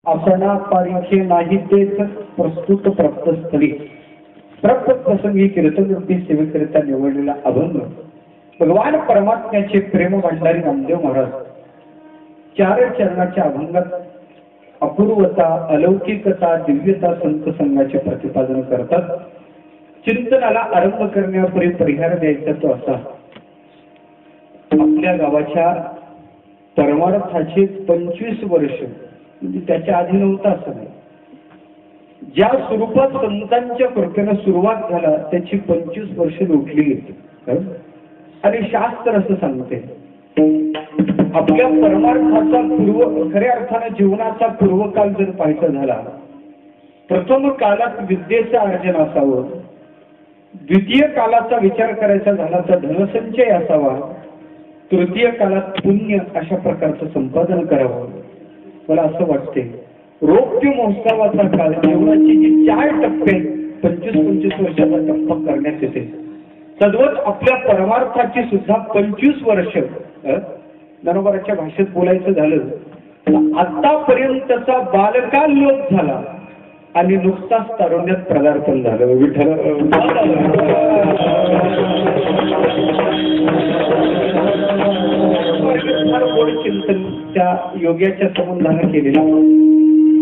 आपणा पारिखे नाही तेच प्रस्तुत प्राप्तस्थळी प्राप्त प्रसंगी कीर्तनरूपी सेवेकरिता निवडलेला अभंग भगवान परमात्म्याचे प्रेम भांडारी नामदेव महाराज चार चरणाच्या अभंगात अपूर्वता अलौकिकता दिव्यता संत संघाचे प्रतिपादन करतात. चिंतनाला आरंभ करण्यापूर्वी परिहार द्यायचा तो असा, आपल्या गावाच्या परमार्थाचे 25 वर्ष म्हणजे त्याच्या आधी नव्हता असं नाही. ज्या स्वरूपात संतांच्या कृपेनं सुरुवात झाला त्याची 25 वर्ष लोटली गेली आणि शास्त्र असं सांगते आपल्या परमार्थाचा खऱ्या अर्थानं जीवनाचा पूर्वकाल जर पाहायचा झाला, प्रथम कालात विद्येचं अर्जन असावं, द्वितीय कालाचा विचार करायचा झाला तर धनसंचय असावा, तृतीय कालात पुण्य अशा प्रकारचं संपादन करावं. मला असं वाटते रौप्य महोत्सवाचा काळ जीवनाची जी 4 टप्पे 25-25 वर्षाचा टप्पा करण्यात येते, तद्वत आपल्या परमार्थाची सुद्धा 25 वर्ष नरोबराच्या भाषेत बोलायचं झालं तर आतापर्यंतचा बालकाल लोप झाला आणि नुकताच तारुण्यात पदार्पण झालं. विठ्ठल चिंतन त्या योग्याच्या संबंधानं केलेलं.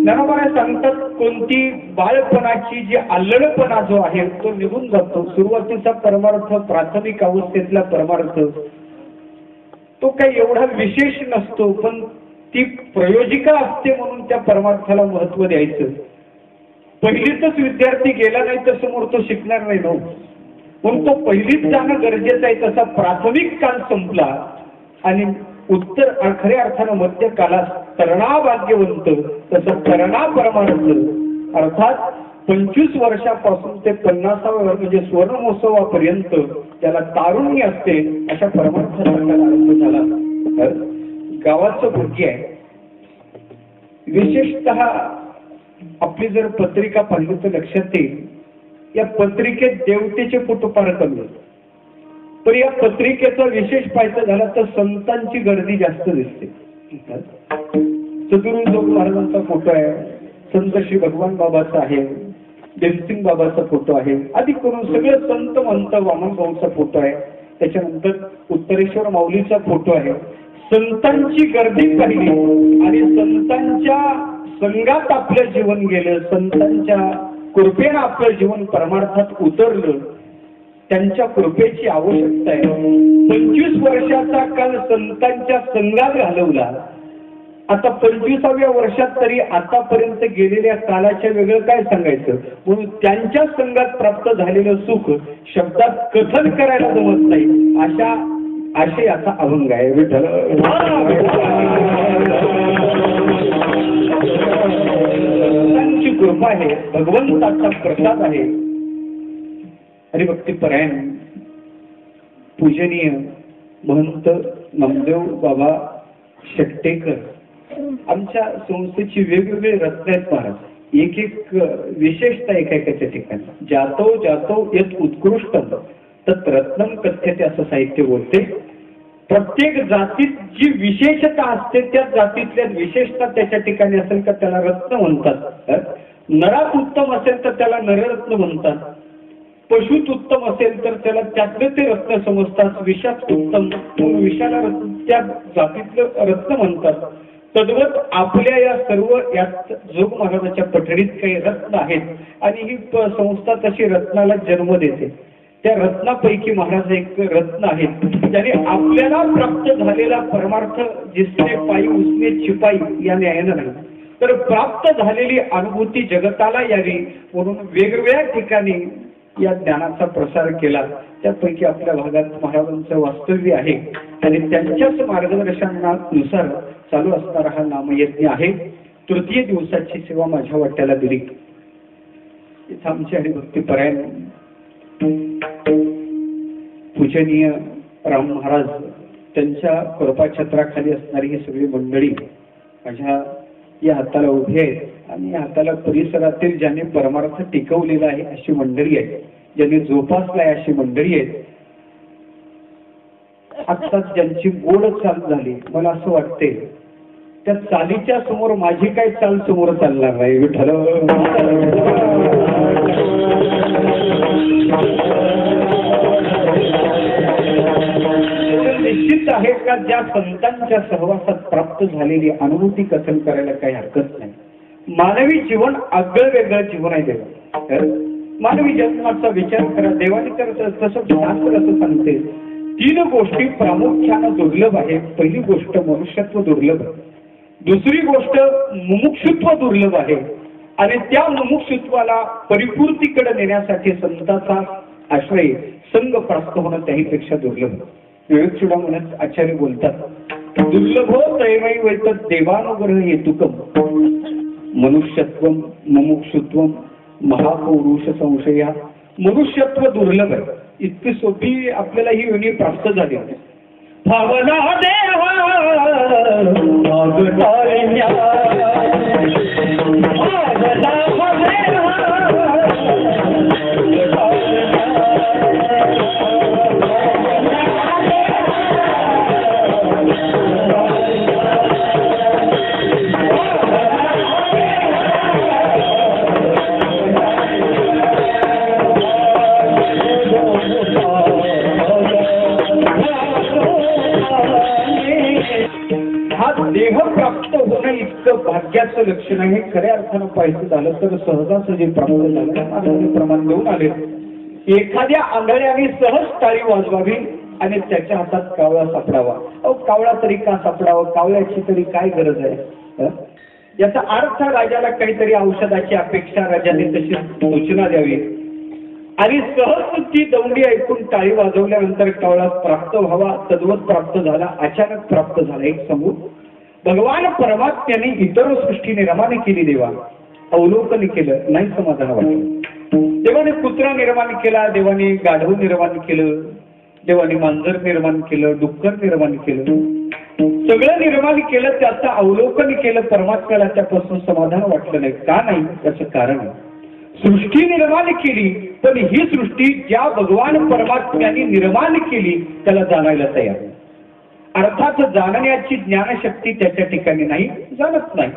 नरोबरा सांगतात कोणती बाळपणाची जी अल्लडपणा जो आहे तो निघून जातो. सुरुवातीचा परमार्थ प्राथमिक अवस्थेतला परमार्थ तो काही एवढा विशेष नसतो, पण ती प्रयोजिका असते म्हणून त्या परमार्थाला महत्व द्यायचं. पहिलीतच विद्यार्थी गेला नाही तर समोर तो शिकणार नाही ना, म्हणून तो पहिलीच जाणं गरजेचं आहे. तसा प्राथमिक काल संपला आणि उत्तर खऱ्या अर्थानं मध्य कालात तरणा भाग्यवंत, तसं तरणा परमार्थ अर्थात 25 वर्षापासून ते 50व्या म्हणजे स्वर्ण महोत्सवापर्यंत त्याला तारुण्य असते अशा परमार्थाचा आरंभ झाला. गावाचं मुलगी आहे. विशेषतः आपली जर पत्रिका पाहिली तर लक्षात येईल या पत्रिकेत देवतेचे फोटो फार कमी आहेत, पण या पत्रिकेचा विशेष पाहायचा झाला तर संतांची गर्दी जास्त दिसते. सद्गुरू जोग महाराजांचा फोटो आहे, संत श्री भगवान बाबाचा आहे, देवसिंग बाबाचा फोटो आहे, आधी करून सगळे संत मंत वामन भाऊचा फोटो आहे, त्याच्यानंतर उत्तरेश्वर माऊलीचा फोटो आहे. संतांची गर्दी पाहिली आणि संतांच्या संघात आपलं जीवन गेलं, संतांच्या कृपेनं आपलं जीवन परमार्थात उतरलं, त्यांच्या कृपेची आवश्यकता आहे. 25 वर्षाचा काल संतांच्या संघात घालवला. आता 25व्या वर्षात तरी आतापर्यंत गेलेल्या कालाच्या वेगळं काय सांगायचं, म्हणून त्यांच्या संघात प्राप्त झालेलं सुख शब्दात कथन करायला जमत नाही. असे असा अभंग आहे. विठ्ठल त्यांची कृपा आहे, भगवंताचा प्रसाद आहे. हरिभक्ती परायण पूजनीय महंत नामदेव बाबा शेट्टेकर आमच्या संस्थेची वेगवेगळे रत्न आहेत महाराज. एक एक विशेषता एकेकाच्या ठिकाणी जातो जातो यत उत्कृष्ट तत् रत्नम कथ्यते असं साहित्य बोलते. प्रत्येक जातीत जी विशेषता असते त्या जातीतल्या विशेषता त्याच्या ठिकाणी असेल का त्याला रत्न म्हणतात. नरात उत्तम असेल तर त्याला नररत्न म्हणतात, पशुत उत्तम असेल तर त्याला त्यातलं ते रत्न समजतात, विषात उत्तम विषाला रत्न त्या जातीतलं रत्न म्हणतात. तद्वत आपल्या या सर्व यात जोग महाराजाच्या पठडीत काही रत्न आहेत आणि ही संस्था तशी रत्नाला जन्म देते. त्या रत्नापैकी महाराज एक रत्न आहेत ज्याने आपल्याला प्राप्त झालेला परमार्थ जिसने पायी उसने छिपाई या न्यायानं नाही तर प्राप्त झालेली अनुभूती जगताला यावी म्हणून वेगवेगळ्या ठिकाणी या ज्ञानाचा प्रसार केला. त्यापैकी आपल्या भागात महाराजांचं वास्तव्य आहे आणि त्यांच्याच मार्गदर्शनानुसार चालू असणारा हा नामयज्ञ आहे. तृतीय दिवसाची सेवा माझ्या वाट्याला दिली. इथं आमची हरिभक्ती परायण पूजनीय राम महाराज त्यांच्या कृपाछत्राखाली असणारी ही सगळी मंडळी माझ्या या हाताला उभी आहेत आणि या हाताला परिसरातील ज्यांनी परमार्थ टिकवलेला आहे अशी मंडळी आहे, ज्यांनी जोपासलाय अशी मंडळी आहेत. आत्ताच ज्यांची गोड चाल झाली मला असं वाटते त्या चालीच्या समोर माझी काय चाल समोर चालणार नाही विठ्ठल. निश्चित आहे का ज्या संतांच्या सहवासात प्राप्त झालेली अनुभूती कथन करायला काही हरकत नाही. मानवी जीवन आगळं वेगळं जीवन आहे देवा. मानवी जन्माचा विचार करा. देवाने तर तसं शास्त्र असं सांगते 3 गोष्टी प्रामुख्यानं दुर्लभ आहे. पहिली गोष्ट मनुष्यत्व दुर्लभ आहे. दुसरी गोष्ट मुमुक्षुत्व दुर्लभ आहे. आणि त्या मुमुक्षुत्वाला परिपूर्तीकडे नेण्यासाठी संताचा आश्रय संघ प्राप्त होणं त्याहीपेक्षा दुर्लभ. विवेक चुडामणीत आचार्य बोलतात दुर्लभो त्रयमैव देवानुग्रह हेतुकम मनुष्यत्व मुमुक्षुत्व महापौरुष संशया. मनुष्यत्व दुर्लभ आहे. इतकी सोपी आपल्याला ही योनी प्राप्त झाली. भावना देवा देह प्राप्त होणं इतकं भाग्याचं लक्षण आहे. खऱ्या अर्थानं पाहायचं झालं तर सहजासहजी प्राप्त झालं प्रमाण देऊन आले. एखाद्या आंधळ्याने सहज टाळी वाजवावी आणि त्याच्या हातात कावळा सापडावा. अहो कावळा तरी का सापडावा? कावळ्याची तरी काय गरज आहे? याचा अर्थ राजाला काहीतरी औषधाची अपेक्षा राजाने तशी सूचना द्यावी आणि सहज ती दौंडी ऐकून टाळी वाजवल्यानंतर कावळा प्राप्त व्हावा. तद्वत प्राप्त झाला. अचानक प्राप्त झाला. एक समूह भगवान परमात्म्याने इतर सृष्टी निर्माण केली. देवा अवलोकन केलं नाही समाधान वाटलं. देवाने कुत्रा निर्माण केला. देवाने गाढव निर्माण केलं. देवाने मांजर निर्माण केलं. डुक्कर निर्माण केलं. सगळं निर्माण केलं. त्याचं अवलोकन केलं. परमात्म्याला त्यापासून समाधान वाटलं नाही. का नाही? त्याचं कारण आहे सृष्टी निर्माण केली पण ही सृष्टी ज्या भगवान परमात्म्याने निर्माण केली त्याला जाणायला तयार. अर्थात जाणण्याची ज्ञानशक्ती त्याच्या ठिकाणी नाही. जाणत नाही.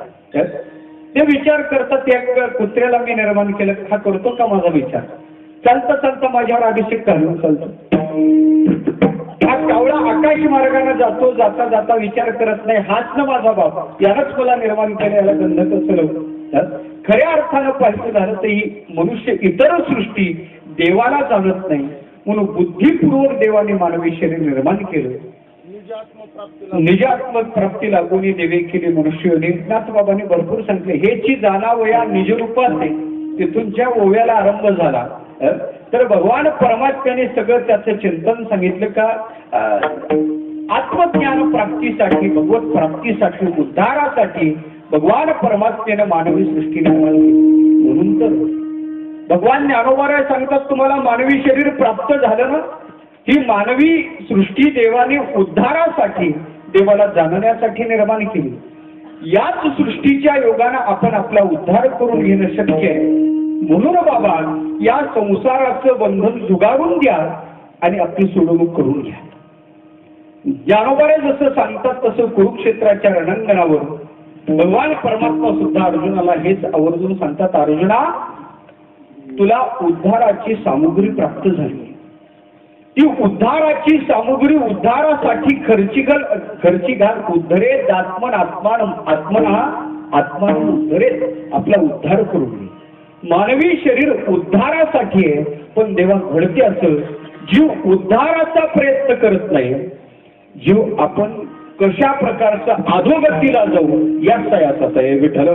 ते विचार करतात त्या कुत्र्याला मी निर्माण केलं. हा करतो का माझा विचार? चालता चालता माझ्यावर अभिषेक घालून चालतो. हा कावळा आकाश मार्गाने जातो. जाता जाता विचार करत नाही हाच ना माझा बाप. यालाच मला निर्माण केलं. याला गंध कसं? खऱ्या अर्थानं पाहिजे झालं तर ही मनुष्य इतर सृष्टी देवाला जाणत नाही म्हणून बुद्धिपूर्वक देवाने मानवी शरीर निर्माण केलं. निजात्मक प्राप्ती लागून देवे केली मनुष्य. नाथबाबांनी भरपूर सांगितले हेची जाणावया निजरूपाचे. तिथून ज्या ओव्याला आरंभ झाला तर भगवान परमात्म्याने सगळं त्याचं चिंतन सांगितलं का आत्मज्ञान प्राप्तीसाठी भगवत प्राप्तीसाठी उद्धारासाठी भगवान परमात्म्याने मानवी सृष्टी निर्माण केली. म्हणून तर भगवान ज्ञानोबा सांगतात तुम्हाला मानवी शरीर प्राप्त झालं ना ही मानवी सृष्टी देवाने उद्धारासाठी देवाला जाणण्यासाठी निर्माण केली. याच सृष्टीच्या योगाने आपण आपला उद्धार करून घेणं शक्य आहे. म्हणून बाबा या संसाराचं बंधन जुगारून द्या आणि आपली सोडवणूक करून घ्या. ज्ञानोबा जसं सांगतात तसं कुरुक्षेत्राच्या रणांगणावर भगवान परमात्मा सुद्धा अर्जुनाला हेच आवर्जून सांगतात अर्जुना तुला उद्धाराची सामुग्री प्राप्त झाली. ती उद्धाराची सामुग्री उद्धारासाठी खर्ची घाल. उद्धरेत आत्मन आत्मना आत्मान उद्धरेत. आपला उद्धार करून घे. मानवी शरीर उद्धारासाठी आहे पण देवा घडते असं जीव उद्धाराचा प्रयत्न करत नाही. जीव आपण कशा प्रकारचा अधोगतीला जाऊ या प्रयासात आहे. विठ्ठल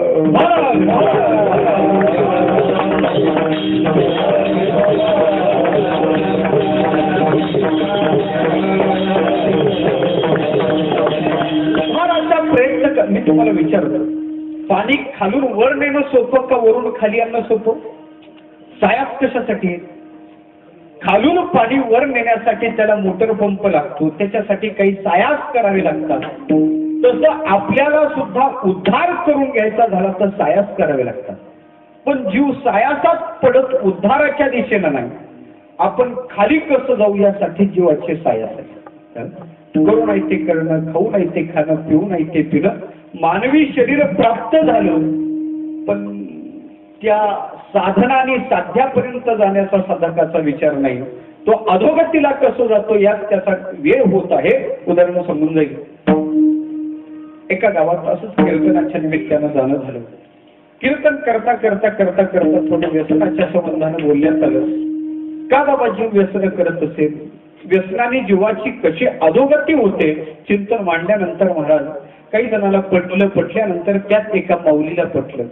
महाराजचा प्रयत्न कर. मी तुम्हाला विचारतो पाणी खालून वर नेणं सोपं का वरून खाली आणणं सोपं? सायास कशासाठी? खालून पाणी वर नेण्यासाठी त्याला मोटर पंप लागतो. त्याच्यासाठी काही सायास करावे लागतात. तसं आपल्याला सुद्धा उद्धार करून घ्यायचा झाला तर सायास करावे लागतात. पण जीव सायासात पडत उद्धाराच्या दिशेनं नाही. आपण खाली कसं जाऊ यासाठी जीवाचे सायास आहे. करू नाही ते करणं, खाऊ नाही ते खाणं, पिऊ नाही ते पिणं, मानवी शरीर प्राप्त झालं, पण त्या साधनाने साध्यापर्यंत जाण्याचा साधकाचा विचार नाही, तो अधोगतीला कसं जातो यात त्याचा वेळ होत आहे. उदाहरण समजून जाईल. एका गावात असंच कीर्तनाच्या निमित्तानं जाणं झालं. कीर्तन करता करता करता करता थोडं व्यसनाच्या संबंधानं बोलण्यात आलं. का बाबा जीव व्यसन करत असेल, व्यसनाने जीवाची कशी अधोगती होते चिंतन मांडल्यानंतर महाराज काही जणांना पटल्यानंतर त्यात एका माऊलीला पटलं.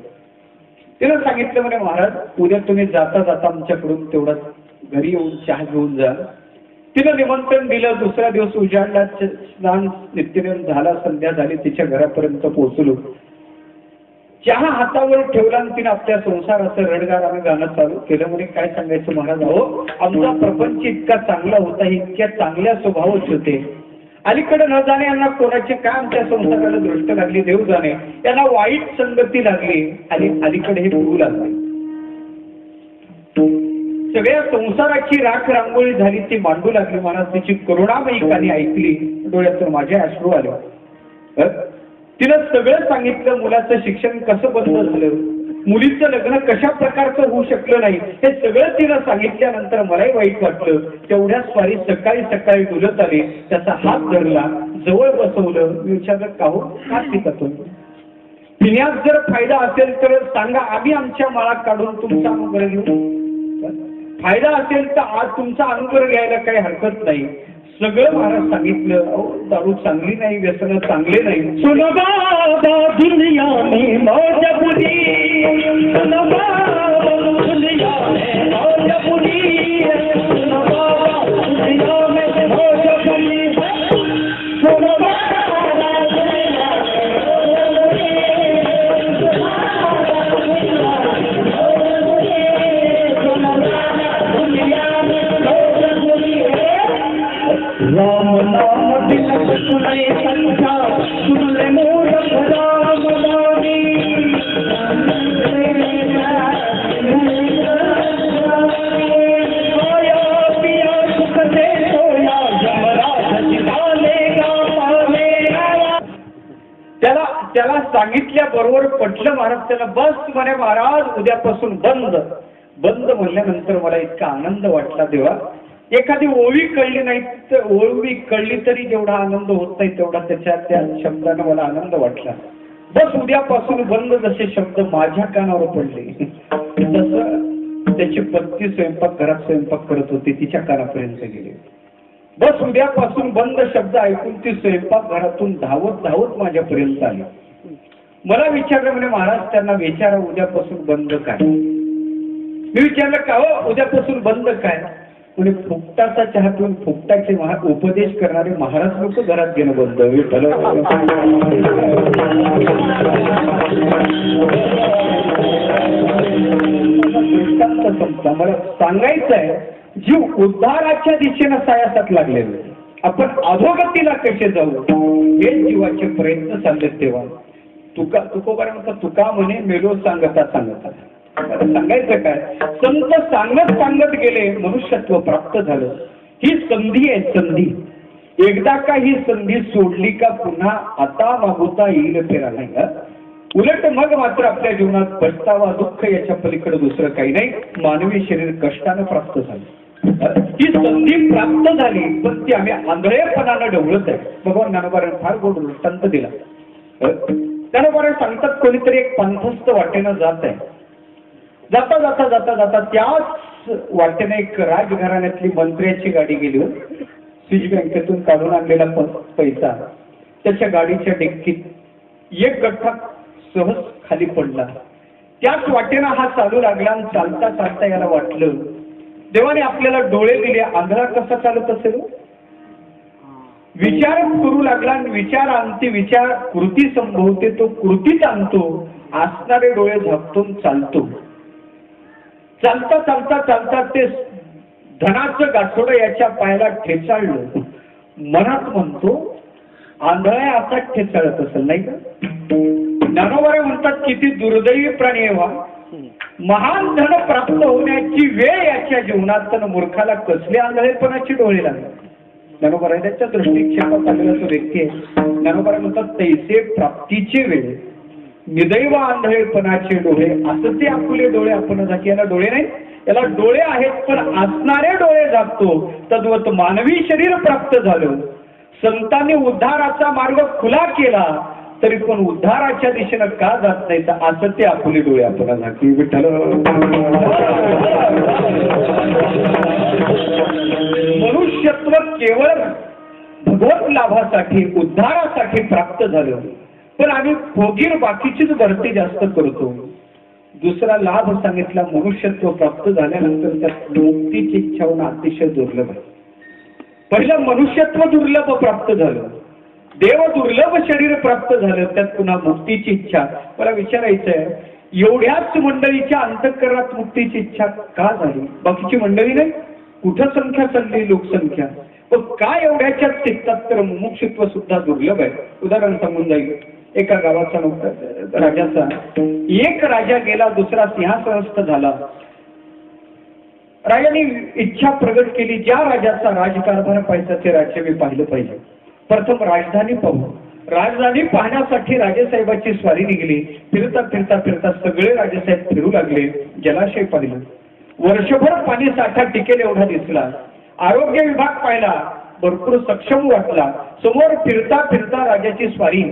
तिला सांगितलं म्हणे महाराज उद्या तुम्ही जाता जाता आमच्याकडून तेवढा घरी येऊन चहा घेऊन जा. तिला निमंत्रण दिलं. दुसऱ्या दिवस उजाडला, स्नान नित्यनेम झाला, संध्या झाली, तिच्या घरापर्यंत पोहोचलो. चहा हातावर ठेवला आणि तिने आपल्या संसाराचं रडगारानं गाणं चालू केलं. म्हणे काय सांगायचं महाराज, अहो आमचा प्रपंच इतका चांगला होता, इतक्या चांगल्या स्वभावच होते. अलीकडे न जाणे यांना कोणाचे काय आमच्या संसाराला दृष्ट लागली, देव जाणे यांना वाईट संगती लागली आणि अलीकडे हे पिऊ लागले. सगळ्या संसाराची राख रांगोळी झाली, ती मांडू लागली. महाराज तिची करुणामयी कानी ऐकली, डोळ्यातून माझे अश्रू आले. तिनं सगळं सांगितलं. मुलाचं शिक्षण कसं बंद झालं, मुलीचं लग्न कशा प्रकारचं होऊ शकलं नाही, हे सगळं तिनं सांगितल्यानंतर मलाही वाईट वाटलं. तेवढ्या स्वारी सकाळी सकाळी डुलत आले, त्याचा हात धरला, जवळ बसवलं. विचारलं का हो, का पिता पिण्यात जर फायदा असेल तर सांगा, आम्ही आमच्या माळा काढून तुमचा अनुग्रह घेऊ. फायदा असेल तर आज तुमचा अनुग्रह घ्यायला काही हरकत नाही. सगळं महाराज सांगितलं. अहो दारू चांगली नाही, व्यसन चांगले नाही. सुनो बाबा दुनिया में मौज बुरी, सुनो बाबा दुनिया में मौज बुरी, सुनो बाबा दुनिया में मौज बुरी, सुनो राम नाम बिन सुने संख्या, सुन ले मूरख राम नामी. आया पिया सुख दे सोया, यमराज जितालेगा पावेगा. त्याला सांगितल्या बरोबर पटलं महाराज. त्याला बस म्हणे महाराज उद्यापासून बंद. बंद म्हणल्यानंतर मला इतका आनंद वाटला. देवा एखादी ओळी कळली नाही तर ओळी कळली तरी जेवढा आनंद होत नाही तेवढा त्या शब्दानं मला आनंद वाटला. बस उद्यापासून बंद. जसे शब्द माझ्या कानावर पडले तसं त्याची पत्नी घरात स्वयंपाक करत होती, तिच्या कानापर्यंत गेले. बस उद्यापासून बंद शब्द ऐकून ती स्वयंपाक घरातून धावत धावत माझ्यापर्यंत आली. मला विचारलं म्हणे महाराज त्यांना विचारा उद्यापासून बंद काय. मी विचारलं का हो उद्यापासून बंद काय. म्हणजे फुकटाचा चहा पिऊन फुकटाचे उपदेश करणारे महाराज लोक घरात घेणं बंद. मला सांगायचं आहे जीव उद्धाराच्या दिशेनं सायासात लागलेले, आपण अधोगतीला कसे जाऊ हे जीवाचे प्रयत्न चाललेत. तेव्हा तुकोबा म्हणतात तुका म्हणे मेलो सांगता सांगता. सांगायचं काय, संत सांगत सांगत गेले, मनुष्यत्व प्राप्त झालं. ही संधी आहे संधी. एकदा का ही संधी सोडली का पुन्हा आता मागवता येईल फेरा नाही का. उलट मग मात्र आपल्या जीवनात पछतावा दुःख याच्या पलीकडे दुसरं काही नाही. मानवी शरीर कष्टानं प्राप्त झालं. ही संधी प्राप्त झाली पण ती आम्ही आंधळेपणानं ढवळत आहे. भगवान ज्ञानोबाने फार गोड दृष्टांत दिला. ज्ञानोबाने सांगतात कोणीतरी एक पंथस्थ वाटेनं जात आहे. जाता जाता जाता जाता त्याच वाटेने एक राजघराण्यातली मंत्र्याची गाडी गेली. स्विस बँकेतून काढून आणलेला पैसा त्याच्या गाडीच्या डिक्कीत एक गठ्ठा सहज खाली पडला. त्याच वाटेनं हा चालू लागला आणि चालता चालता याला वाटलं देवाने आपल्याला डोळे दिले, आंधळा कसा चालत असेल. विचार करू लागला आणि विचार आणते, विचार कृती संभवते, तो कृतीत आणतो, असणारे डोळे झाकतून चालतो. चालता चालता चालता ते धनाचं गाठोडं याच्या पायाला ठेचाळलं. मनात म्हणतो आंधळा असा ठेचाळत असेल नाही का. ज्ञानोबारे म्हणतात किती दुर्दैवी प्राणी व्हा. महान धन प्राप्त होण्याची वेळ याच्या जीवनात मूर्खाला कसले आंधळेपणाची डोळे लागले. ज्ञानोबराजांच्या दृष्टिक्षेपात आलेला तो व्यक्ती आहे. ज्ञानोबराज म्हणतात तैसे प्राप्तीचे वेळ निदैव आंधळेपणाचे डोळे, असं ते आपले डोळे आपण जाती. याला डोळे नाही, याला डोळे आहेत पण असणारे डोळे जागतो. तद्वत मानवी शरीर प्राप्त झालं, संतांनी उद्धाराचा मार्ग खुला केला, तरी पण उद्धाराच्या दिशेनं का जात नाही, तर असं ते आपले डोळे आपण जाती. विठ्ठल मनुष्यत्व केवळ भगवत लाभासाठी उद्धारासाठी प्राप्त झालं, पण आम्ही भोगीर बाकीचीच भरती जास्त करतो. दुसरा लाभ सांगितला, मनुष्यत्व प्राप्त झाल्यानंतर त्यात मुक्तीची इच्छा होणं अतिशय दुर्लभ आहे. पहिलं मनुष्यत्व दुर्लभ प्राप्त झालं, देव दुर्लभ शरीर प्राप्त झालं, त्यात पुन्हा मुक्तीची इच्छा. मला विचारायचं आहे, एवढ्याच मंडळीच्या अंतःकरणात मुक्तीची इच्छा का झाली? बाकीची मंडळी नाही, कुठं संख्या चालली लोकसंख्या, पण काय एवढ्याच्याच चित्तात? तर मुमुक्षुत्व सुद्धा दुर्लभ आहे. उदाहरण सांगून जाईल. एका गावाचा राजाचा एक राजा गेला, दुसरा सिंहासनस्थ झाला. राजाने इच्छा प्रगट केली, ज्या राजाचा राजकारभार पाहिजे ते राज्य मी पाहिलं पाहिजे. प्रथम राजधानी पाहू. राजधानी पाहण्यासाठी राजेसाहेबाची स्वारी निघाली. फिरता फिरता फिरता सगळे राजेसाहेब फिरू लागले. जलाशय पाहिलं, वर्षभर पाणी साठा टिकेल एवढा दिसला. आरोग्य विभाग पाहिला, भरपूर सक्षम वाटला. समोर फिरता फिरता राजाची स्वारी.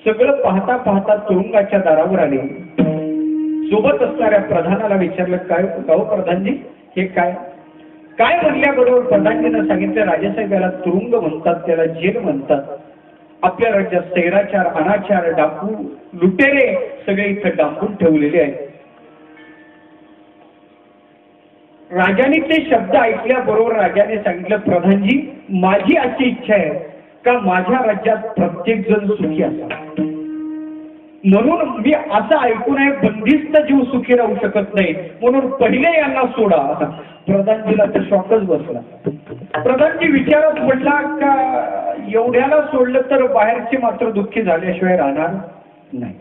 सगळं पाहता पाहता तुरुंगाच्या दारावर आले. सोबत असणाऱ्या प्रधानाला विचारलं, काय गाव प्रधानजी, हे काय? काय म्हणल्याबरोबर प्रधानजीनं सांगितलं, राजेसाहेब याला तुरुंग म्हणतात, त्याला जेल म्हणतात. आपल्या राज्यात सैराचार, अनाचार, डाकू, लुटेरे सगळे इथं डांबून ठेवलेले आहेत. राजाने ते शब्द ऐकल्याबरोबर राजाने सांगितलं, प्रधानजी माझी अशी इच्छा आहे का माझ्या राज्यात प्रत्येक जण सुखी असावा, म्हणून मी असं ऐकून आहे बंदिस्त जीव सुखी राहू शकत नाही, म्हणून पहिले यांना सोडा. प्रधानजीला तर शॉकच बसला. प्रधानजी विचारात पडला का एवढ्याला सोडलं तर बाहेरचे मात्र दुःखी झाल्याशिवाय राहणार नाही.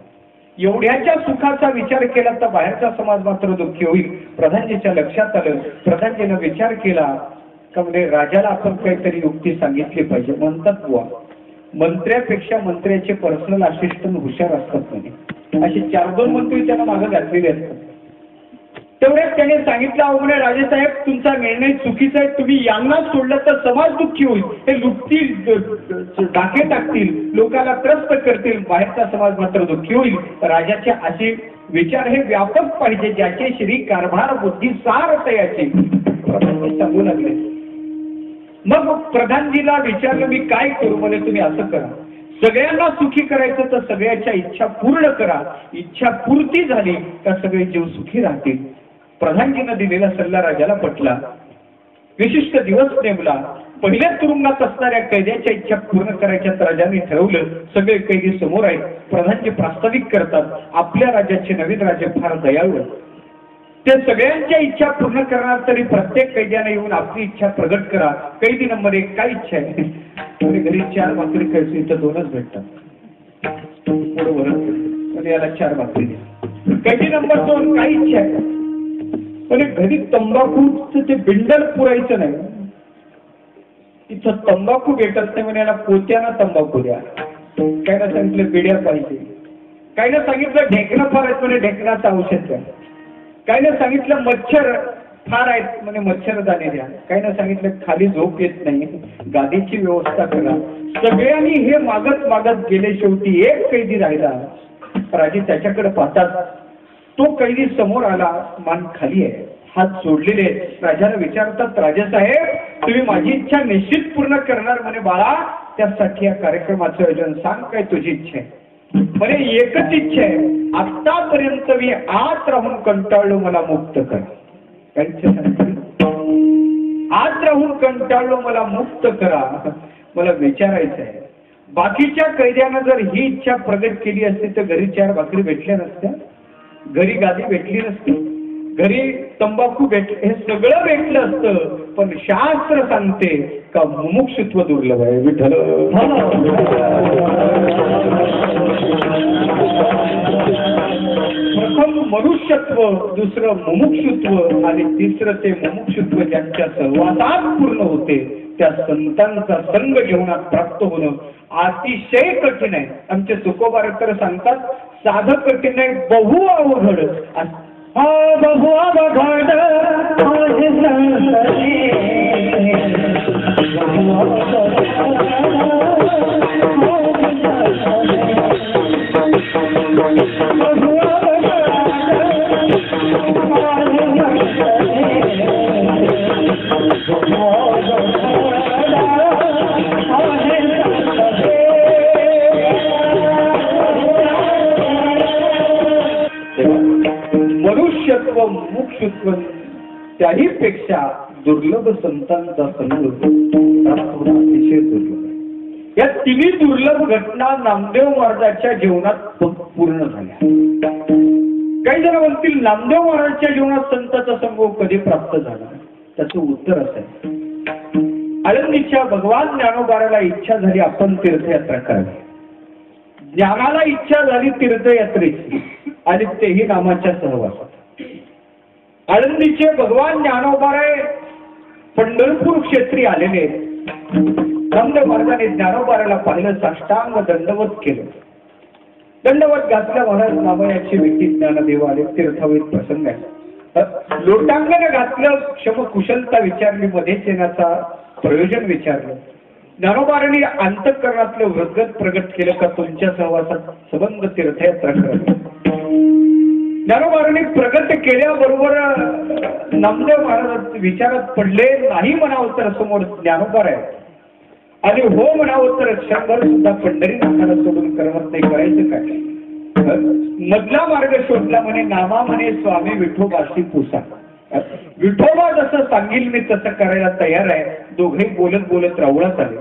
एवढ्याच्या सुखाचा विचार केला तर बाहेरचा समाज मात्र दुःखी होईल. प्रधानजीच्या लक्षात आलं. प्रधानजीनं विचार केला का म्हणजे राजाला आपण काहीतरी युक्ती सांगितली पाहिजे. म्हणतात बुवा, मंत्र्यापेक्षा मंत्र्याचे पर्सनल असिस्टंट हुशार असतात म्हणे. असे 4-2 मंत्री त्याला मागे घातलेले असतात. तेवढ्यात त्याने सांगितलं, अहो म्हणे राजेसाहेब तुमचा निर्णय चुकीचा आहे, तुम्ही यांना सोडलं तर समाज दुःखी होईल, ते लुटतील, डाके टाकतील, लोकांना त्रस्त करतील, बाहेरचा समाज मात्र दुःखी होईल. राजाचे असे विचार हे व्यापक पाहिजे, ज्याचे श्री कारभार बुद्धी सार तयाचे सांगू लागले. मग प्रधानजीला विचारलं, मी काय करू? म्हणे तुम्ही असं करा, सगळ्यांना सुखी करायचं तर सगळ्याच्या इच्छा पूर्ण करा. इच्छा पूर्ती झाली तर सगळे जीव सुखी राहतील. प्रधानजीनं दिलेला सल्ला राजाला पटला. विशिष्ट दिवस नेमला. पहिल्या तुरुंगात असणाऱ्या कैद्याच्या इच्छा पूर्ण करायच्या राजाने ठरवलं. सगळे कैदी समोर आहेत. प्रधानजी प्रास्ताविक करतात, आपल्या राज्याचे नवीन राजे फार दयाळू, ते सगळ्यांच्या इच्छा पूर्ण करणार, तरी प्रत्येक कैद्याने येऊन आपली इच्छा प्रगट करा. कैदी नंबर 1, काय इच्छा आहे? घरी 4 भाकरी खायची, इथं 2च भेटतात, बरोबर, म्हणजे याला 4 भाकरी द्या. कैदी नंबर 2, काय इच्छा आहे? म्हणजे घरी तंबाखूचं ते बिंडल पुरायचं नाही, इथं तंबाखू भेटत नाही, म्हणजे याला पोत्यानं तंबाखू द्या. काय ना सांगितलं बिड्या पाहिजे, काय ना सांगितलं ढेकणं फार आहेत, म्हणजे ढेकणाचं औषध द्या. काय ना सांगितलं मच्छर फार आहेत, म्हणजे मच्छरदाणी द्या. काय ना सांगितलं खाली झोप येत नाही, गादीची व्यवस्था करा. सगळ्यांनी हे मागत मागत गेले. शेवटी एक कैदी राहिला. राजे त्याच्याकडे पाहतात. तो कैदी समोर आला, मान खाली आहे, हात सोडलेले. राजाला विचारतात, राजेसाहेब तुम्ही माझी इच्छा निश्चित पूर्ण करणार? म्हणे बाळा, त्यासाठी या कार्यक्रमाचं आयोजन सांग, काय तुझी इच्छा आहे? म्हणे एकच इच्छा आहे, आतापर्यंत मी आत राहून कंटाळलो, मला मुक्त कर. आत राहून कंटाळलो, मला मुक्त करा. मला विचारायचं आहे, बाकीच्या कैद्यानं जर ही इच्छा प्रगट केली असती तर घरी 4 भाकरी भेटल्या नसत्या, घरी गादी भेटली नसती, घरी तंबाखू भेटले, हे सगळं भेटलं असतं. पण शास्त्र सांगते का मुमुक्षुत्व दुर्लभ आहे. विठ्ठल प्रथम मनुष्यत्व, दुसरं मुमुक्षुत्व आणि तिसरं ते मुमुक्षुत्व ज्यांच्या सहवासात पूर्ण होते त्या संतांचा संग जीवनात प्राप्त होणं अतिशय कठीण आहे. आमचे तुकोबार तर सांगतात साधं कठीण नाही, बहु अवघड. बहु अवघड मनुष्यत्व मुक्षत्व त्याही पेक्षा दुर्लभ संतांचा संग अतिशय दुर्लभ. या तिन्ही दुर्लभ घटना नामदेव महाराजांच्या जीवनात पूर्ण झाल्या. काही जण म्हणतील नामदेव महाराजांच्या जीवनात संतांचा संग कधी प्राप्त झाला. त्याचं उत्तर असं आहे, आळंदीच्या भगवान ज्ञानोबाराला इच्छा झाली आपण तीर्थयात्रा करावी. ज्ञानाला इच्छा झाली तीर्थयात्रेची आणि तेही नामाच्या सहवासात. आळंदीचे भगवान ज्ञानोबाराय पंढरपूर क्षेत्री आलेले. नामदेव महाराजांनी ज्ञानोबाराला पाहिलं, साष्टांग दंडवत केलं. दंडवत घातल्या महाराज नामयाची व्यक्ती ज्ञानदेव आले. तीर्थावीत प्रसंग आहे. लोटांगण घातलं, क्षम कुशलता विचारली, मध्येच येण्याचा प्रयोजन विचारलं. ज्ञानोबारांनी अंतःकरणातलं वृद्गत प्रगट केलं का तुमच्या सहवासात संबंध तीर्थयात्रा करावी. ज्ञानोबारांनी प्रगट केल्याबरोबर नामदेव महाराज विचारात पडले. नाही म्हणावं तर समोर ज्ञानोबार आहे आणि हो म्हणावं तर क्षणभर सुद्धा पंढरीनाथाला सोडून करमत नाही, करायचं काय. मधला मार्ग शोधला म्हणे, नामा म्हणे स्वामी विठोबाशी पुसा. विठोबा जसं सांगील मी तसं करायला तयार आहे. दोघे बोलत बोलत रावळात आले.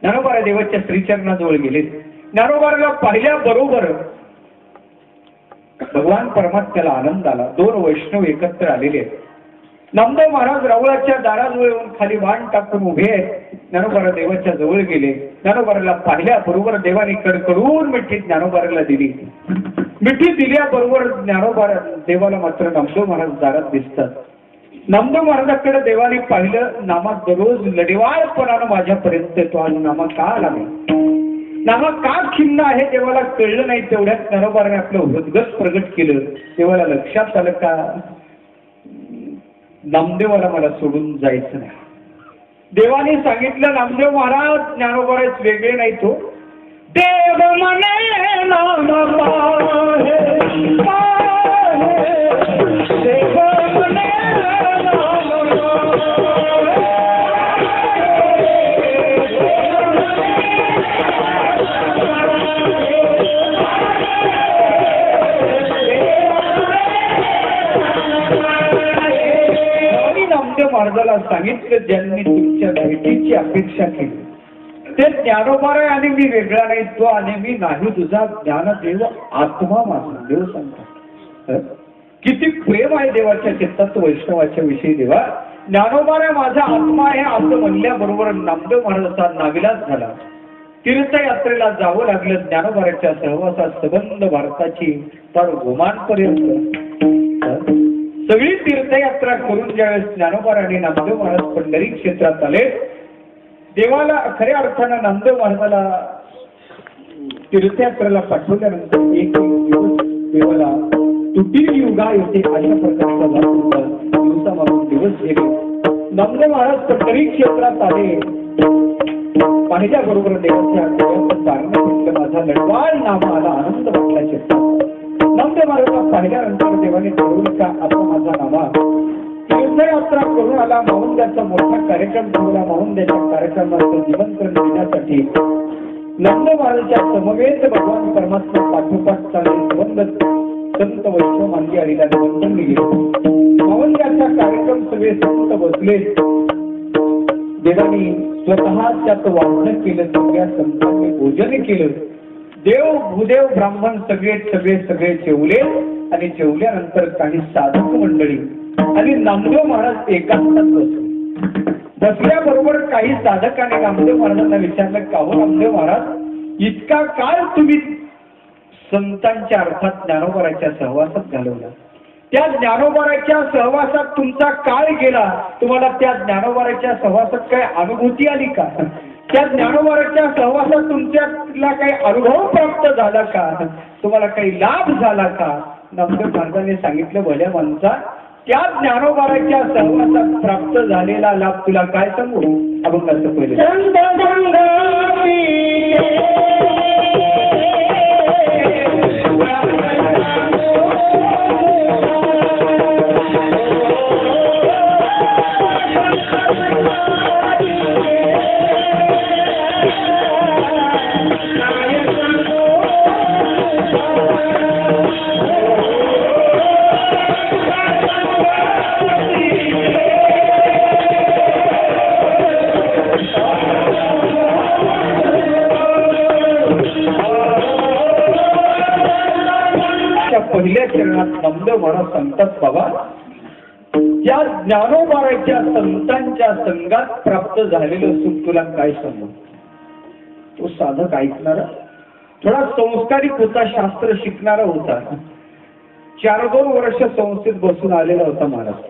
ज्ञानोबारा देवाच्या श्रीचरणाजवळ गेले. ज्ञानोबाराला पाहिल्याबरोबर भगवान परमात्म्याला आनंद आला. दोन वैष्णव एकत्र आलेले आहेत. नामदेव महाराज रावळाच्या दाराजवळ येऊन खाली मान टाकून उभे आहेत. ज्ञानोबारा देवाच्या जवळ गेले. ज्ञानोबाराला पाहिल्याबरोबर देवाने कडकडून मिठी ज्ञानोबाराला दिली. मिठी दिल्याबरोबर ज्ञानोबारा देवाला मात्र नामदेव महाराज दारात दिसतात. नामदेव महाराजांकडे देवाने पाहिलं. नामा दररोज लढेवाळपणानं माझ्यापर्यंत तो आज नामा का आला नाही, नामा का खिन्न आहे देवाला कळलं नाही. तेवढ्यात ज्ञानोबाराने आपलं हृदगत प्रगट केलं. देवाला लक्षात आलं का नामदेवाला मला सोडून जायचं नाही. देवाने सांगितलं नामदेव महाराज ज्ञानोबाराच वेगळे नाही. तो देव म्हणे नाम पाहे, देव म्हणे महाराजाला सांगितलं ज्यांनी तुमच्या भेटीची अपेक्षा केली ते ज्ञानोबार आहे आणि मी वेगळा नाही. तो आणि मी नाही तुझा ज्ञानदेव आत्मा माझा. देव सांगतात किती प्रेम आहे देवाच्या चित्तात वैष्णवाच्या विषयी. देवा ज्ञानोबार आहे माझा आत्मा आहे असं म्हणल्याबरोबर नामदेव महाराजांचा नाविलाज झाला. तीर्थयात्रेला जावं लागलं. ज्ञानोबाराच्या सहवासात संबंध भारताची तर गोमांपर्यंत सगळी तीर्थयात्रा करून ज्यावेळेस ज्ञानोबार आणि नामदेव महाराज पंढरी क्षेत्रात आले. देवाला खऱ्या अर्थानं नामदेव महाराजाला तीर्थयात्रेला पाठवल्यानंतर एक दिवस देवाला तुटील युगा येथे अशा प्रकारचा दिवसामागून दिवस गेले. नामदेव महाराज पंढरी क्षेत्रात आले. पाहिल्याबरोबर देवाच्या कारण माझा लढवाळ नामाला आनंद वाटला चित्तात. नामदेव महाराजांना पाहिल्यानंतर देवाने ठरवलं का आता माझा नामा तीर्थयात्रा करून आला. माहुंद्याचा मोठा कार्यक्रम ठेवला. माहुंद्याच्या कार्यक्रमाचं निमंत्रण देण्यासाठी नामदेव महाराजांच्या समवेत भगवान परमात्मा पाठोपाठ चालले संबंध संत वैष्णव मानली आलेला निमंत्रण दिले. माहुंद्याचा कार्यक्रम सगळे संत बसले. देवानी स्वतः त्यात वाचन केलं. सगळ्या संतांनी भोजन केलं. देव भूदेव ब्राह्मण सगळे जेवले आणि जेवल्यानंतर काही साधक मंडळी आणि नामदेव महाराज एकांतात बसले. बसल्याबरोबर काही साधकांनी नामदेव महाराजांना विचारलं का हो नामदेव महाराज इतका काळ तुम्ही संतांच्या अर्थात ज्ञानोबाराच्या सहवासात घालवला. त्या ज्ञानोबाराच्या सहवासात तुमचा काळ गेला, तुम्हाला त्या ज्ञानोबाराच्या सहवासात काय अनुभूती आली का? त्या ज्ञानोबाराच्या सहवासात तुमच्याला काही अनुभव प्राप्त झाला का? तुम्हाला काही लाभ झाला का? नामदेव महाराजांनी सांगितलं, भल्या माणसा, त्या ज्ञानोबाराच्या सहवासात प्राप्त झालेला लाभ तुला काय सांगू? आपण कसं पहिले पहिल्या चरणात नामदेव महाराज सांगतात, बाबा, त्या ज्ञानोबाराच्या संतांच्या संघात प्राप्त झालेलं सुख तुला काय सांगू? तो साधक ऐकणारा, थोडा संस्कारिक होता, शास्त्र शिकणारा होता, 4-2 वर्ष संस्थेत बसून आलेला होता महाराज.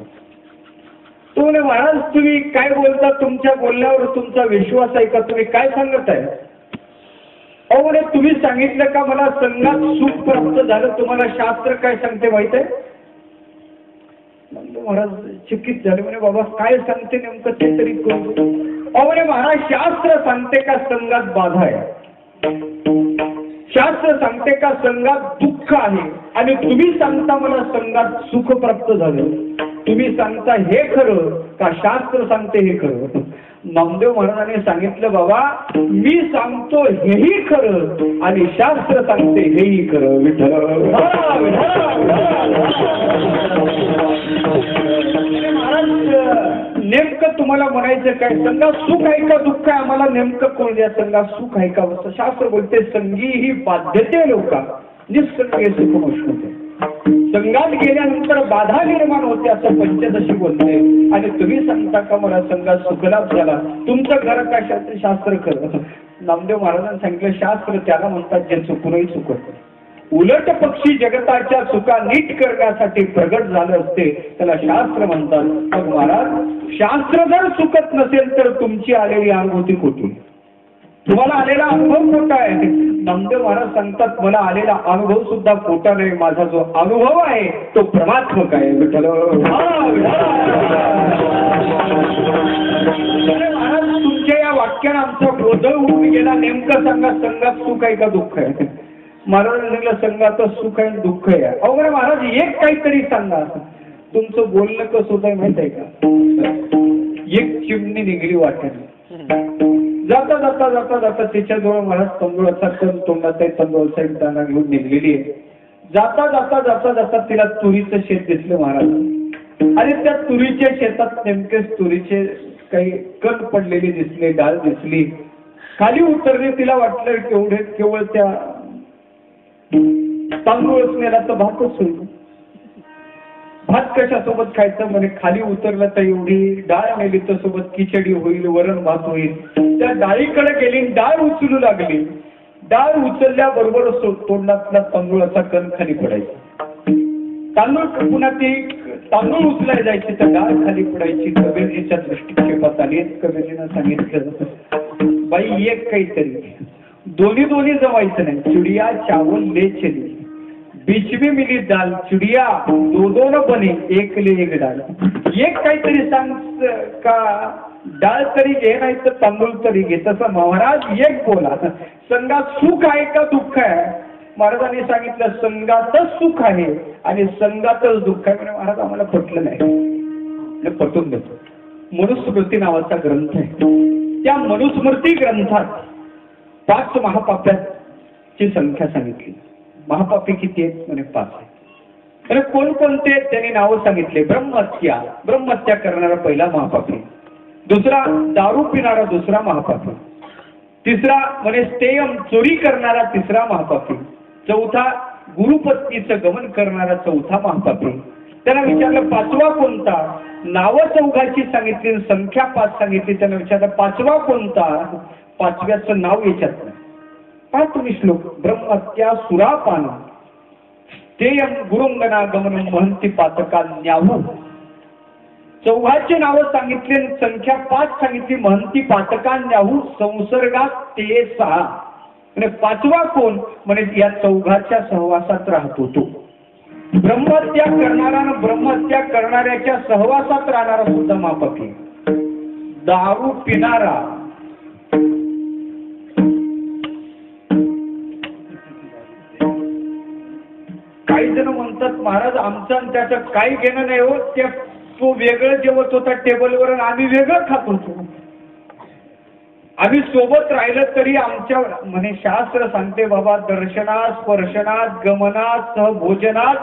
तो म्हणे, महाराज तुम्ही काय बोलता? तुमच्या बोलण्यावर तुमचा विश्वास आहे का? तुम्ही काय सांगत आहे? अहो म्हणे, तुम्ही सांगितलं का मला संघात सुख प्राप्त झालं, तुम्हाला शास्त्र काय सांगते माहित आहे? महाराज चकित झाले, म्हणे बाबा काय सांगते नेमकं ते तरी करू. अहो म्हणे, महाराज शास्त्र सांगते का संघात बाधा आहे? शास्त्र सांगते का संघात दुःख आहे? आणि तुम्ही सांगता मला संघात सुख प्राप्त झालं. तुम्ही सांगता हे खरं का शास्त्र सांगते हे खरं? नामदेव महाराजांनी सांगितलं, बाबा मी सांगतो हेही खरं आणि शास्त्र सांगते हेही खरं. विठ्ठल महाराज, नेमकं तुम्हाला म्हणायचं काय? संघात सुख आहे का दुःख आहे? आम्हाला नेमकं कोण द्या. संघात सुख आहे का? शास्त्र बोलते संगी ही बाध्यते लोका निसंगे सुख उष्णते. संघात गेल्यानंतर बाधा निर्माण होते असं पंचदशी बोलते. आणि तुम्ही सांगता का मला संघात सुखलाभ झाला? तुमचं घर काय शास्त्र खरं? नामदेव महाराजांनी सांगितलं, शास्त्र त्याला म्हणतात जे चुकूनही चुकत. उलट पक्षी जगताच्या चुका नीट करण्यासाठी प्रगट झालं असते, त्याला शास्त्र म्हणतात. मग महाराज, शास्त्र जर चुकत नसेल तर तुमची आलेली अनुभूती खोटी, तुम्हाला आलेला अनुभव खोटा आहे. नामदेव महाराज सांगतात, मला आलेला अनुभव सुद्धा खोटा नाही. माझा जो अनुभव आहे तो परमात्मक आहे. विठ्ठल महाराज, तुमच्या या वाक्याने आमचा गोंधळ उडून गेला. नेमकं सांगा, संघात सुख आहे का दुःख आहे? महाराजांनी सांगितलं, संघात सुख आहे दुःख आहे. अहो बरं महाराज, एक काहीतरी सांगा. तुमचं बोलणं कसं होत आहे माहित आहे का? एक चिमणी निघली वाटेल, जाता जाता जाता जाता त्याच्याजवळ महाराज तांदूळाचा कण तोंडात आहे, तांदूळाचा एक दाणा घेऊन निघलेली आहे. जाता जाता जाता जाता तिला तुरीचं शेत दिसलं महाराज. आणि त्या तुरीच्या शेतात नेमकेच तुरीचे काही कण पडलेले दिसले, डाळ दिसली. खाली उतरले, तिला वाटलं केवळ त्या तांदूळच नेला तर भातच होईल. भात कशासोबत खायचं म्हणे? खाली उतरलं तर एवढी डाळ नेली तर सोबत खिचडी होईल, वरण भात होईल. त्या डाळीकडे गेली, डाळ उचलू लागली. डाळ उचलल्याबरोबर तोंडातला तांदूळाचा कण खाली पडायचा. तांदूळ पुन्हा ती तांदूळ उचलाय जायची तर डाळ खाली पडायची. कबीरजीच्या दृष्टिक्षेपात आली. कबीरजीनं सांगितलं, बाई एक काहीतरी, दोन्ही जमायचं नाही. चिडिया चावल ले चली, बीच में मिली दाल, चिडिया दो न बने, एक ले एक डाल. एक काहीतरी सांग का, डाळ तरी घे नाही तर तांदूळ तरी घे. तसं महाराज एक बोला, संघात सुख आहे का दुःख आहे? महाराजांनी सांगितलं, संघातच सुख आहे आणि संघातच दुःख आहे. म्हणजे महाराज आम्हाला पटलं नाही. पटून देतो. मनुस्मृती नावाचा ग्रंथ आहे. त्या मनुस्मृती ग्रंथात 5 महापाप्याची संख्या सांगितली. महापापी किती आहेत म्हणे? 5 आहे. कोणकोणते त्यांनी नावं सांगितले. ब्रह्महत्या करणारा पहिला महापापी, दुसरा दारू पिणारा दुसरा महापापी, तिसरा म्हणे स्तेयम चोरी करणारा तिसरा महापापी, चौथा गुरुपत्नीचं गमन करणारा चौथा महापापी. त्यांना विचारलं 5वा कोणता? नावं चौघाची सांगितली, संख्या 5 सांगितली. त्यांना विचारलं 5वा कोणता? 5व्याचं नाव याच्यात नाही. पहा तुम्ही श्लोक, ब्रह्महत्या सुरापान, ते गुरुंगना गमन महंती पातका न्याहू. चौघाचे नावं सांगितले, संख्या 5 सांगितली. महंती पातका न्याहू संसर्गात ते 6. म्हणजे 5वा कोण म्हणजे या चौघाच्या सहवासात राहतो तो. ब्रह्महत्या करणारा आणि ब्रह्महत्या करणाऱ्याच्या सहवासात राहणारा सुद्धा मापाकी. दारू पिणारा, काही जण म्हणतात महाराज आमचं आणि त्याचं काही घेणं नाही हो, तो वेगळं जेवत होता टेबलवर आणि आम्ही वेगळं खात होतो. आम्ही सोबत राहिलं तरी आमच्या म्हणे शास्त्र सांगते बाबा, दर्शनात स्पर्शनात गमनात सहभोजनात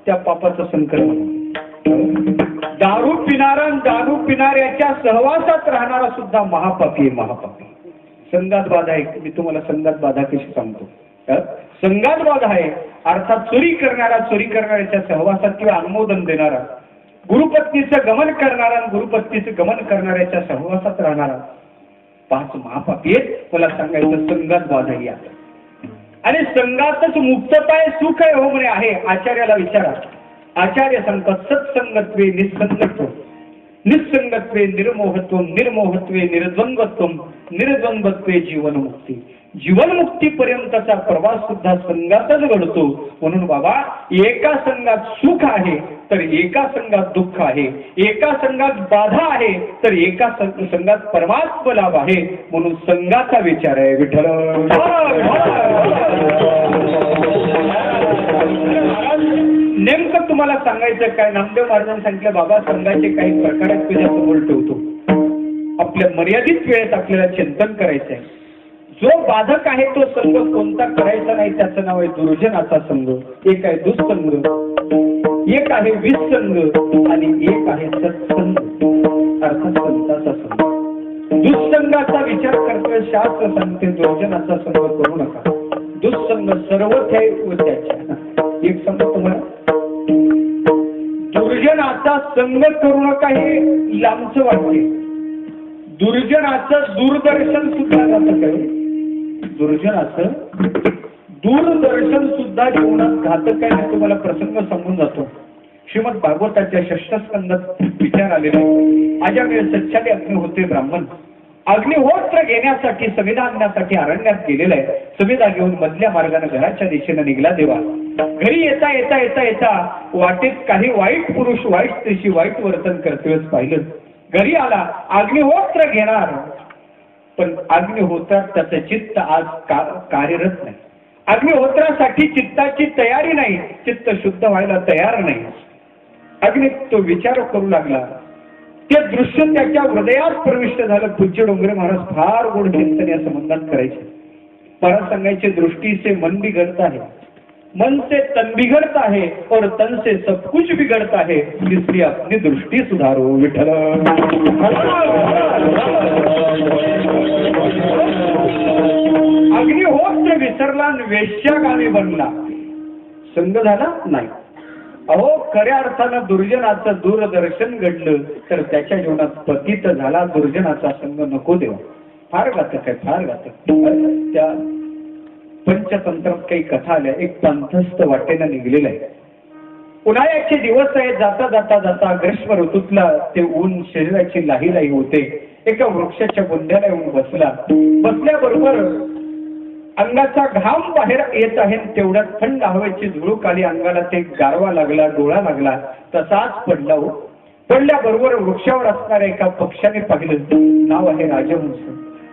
त्या पापाचं संक्रमण. दारू पिणारा दारू पिणाऱ्याच्या सहवासात राहणारा सुद्धा महापापी आहे. महापापी संघात बाधा आहे. मी तुम्हाला संघात बाधा कशी सांगतो. संघात बाधा आहे अर्थात चोरी करणाऱ्याच्या सहवासात किंवा अनुमोदन देणारा, गुरुपत्नीचं गमन करणारा गुरुपत्नीचं गमन करणाऱ्याच्या सहवासात राहणारा 5 महापापी आहेत. मला सांगायचं संघात बाधा ही आहे. आणि संघातच मुक्तता आहे, सुख आहे हो म्हणे आहे. आचार्याला विचारा. आचार्य सांगतात सत्संगत्वे निसंगत्व, निसंगत्वे निर्मोहत्व, निर्मोहत्वे निर्द्वंद्वत्व, निर्द्वंद्वत्वे जीवनमुक्ती. जीवनमुक्तीपर्यंतचा प्रवास सुद्धा संघातच घडतो. म्हणून बाबा एका संघात सुख आहे तर एका संघात दुःख आहे, एका संघात बाधा आहे तर एका संघात परमात्मा लाभ आहे. म्हणून संघाचा विचार आहे. विठ्ठल नेमकं तुम्हाला सांगायचं काय, नामदेव महाराजांनी सांगितलं बाबा संघाचे काही प्रकार आहेत तुझ्या समोर ठेवतो. आपल्या मर्यादित वेळेत आपल्याला चिंतन करायचं आहे. जो बाधक आहे तो संघ कोणता करायचा नाही, त्याचं नाव आहे दुर्जनाचा संघ. एक आहे दुःसंघ, एक आहे विसंघ आणि एक आहे सत्संग अर्थात संताचा संघ. दुःसंघाचा विचार करतोय शास्त्र सांगते दुर्जनाचा संघ करू नका. दुःसंघ सर्व त्याच्या. एक संघ तुम्हाला दुर्जनाचा संघ करू नका हे लांबचं वाटते. दुर्जनाचं दूरदर्शन सुद्धा घातक आहे. दुर्जनाचं दूरदर्शन सुद्धा जीवनात घातक आहे. तुम्हाला प्रसंग सांगून जातो. श्रीमद भागवताच्या 6 स्कंदात विचार आलेला आहे. अजामेळ सच्छादी अग्नी होते ब्राह्मण. अग्निहोत्र घेण्यासाठी सविधा आणण्यासाठी अरण्यात गेलेला आहे. सविधा घेऊन मधल्या मार्गाने घराच्या दिशेने निघाला देवा. घरी येता येता येता येता वाटेत काही वाईट पुरुष वाईट स्त्रीशी वाईट वर्तन करतोयच पाहिलं. घरी आला, अग्निहोत्र घेणार, पण अग्निहोत्रात त्याचं चित्त आज कार्यरत नाही. अग्निहोत्रासाठी चित्ताची तयारी नाही, चित्त शुद्ध व्हायला तयार नाही. अग्नी तो विचार करू लागला. ते दृश्य त्याच्या हृदयात प्रविष्ट झालं. पूज्य डोंगरे महाराज फार गोड चिंतन या संबंधात करायचे. महाराज सांगायचे दृष्टी से मन बिगड़ता है, मन से तन बिगड़ता है और तन से सब कुछ बिगड़ता है, इसलिए अपनी दृष्टि सुधारो. विठ्ठल अग्निहोत्र विसरला, वेश्यागामी बनला, संग झाला नाही. अहो खऱ्या अर्थानं दुर्जनाचं दूरदर्शन घडलं तर त्याच्या जीवनात पतित झाला. दुर्जनाचा संग नको देवा. फार घातक आहे, फार घातक. त्या पंचतंत्रात काही कथा आल्या. एक पंथस्थ वाटेनं निघलेला आहे. उन्हाळ्याचे दिवस आहे. जाता जाता जाता ग्रीष्म ऋतूतला ते ऊन शरीराची लाही लाही होते. एका वृक्षाच्या बुंध्याला येऊन बसला. बसल्याबरोबर अंगाचा घाम बाहेर येत आहे. तेवढ्यात थंड हवेची झुळूक आली. अंगाला ते गारवा लागला, डोळा लागला, तसाच पडला हो. पडल्याबरोबर वृक्षावर असणाऱ्या एका पक्षाने पाहिलं. नाव आहे राजहंस.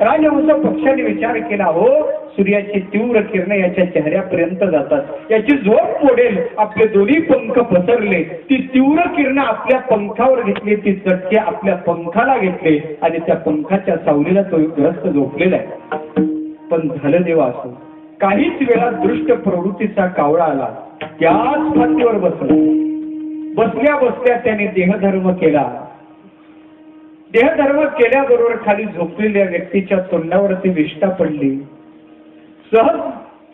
राजहंस पक्षाने विचार केला, हो सूर्याची तीव्र किरण याच्या चेहऱ्यापर्यंत जातात, याची झोप मोडेल. आपले दोन्ही पंख पसरले. ती तीव्र किरण आपल्या पंखावर घेतली, ती चटके आपल्या पंखाला घेतले आणि त्या पंखाच्या सावलीला तो ग्रस्त झोपलेला आहे. पण झालं देवा असो. काहीच वेळात दृष्ट प्रवृत्तीचा कावळा आला. त्याच फांदीवर बसला. बसल्या बसल्या त्याने देहधर्म केला. देहधर्म केल्याबरोबर खाली झोपलेल्या व्यक्तीच्या तोंडावरती विष्ठा पडली. सहज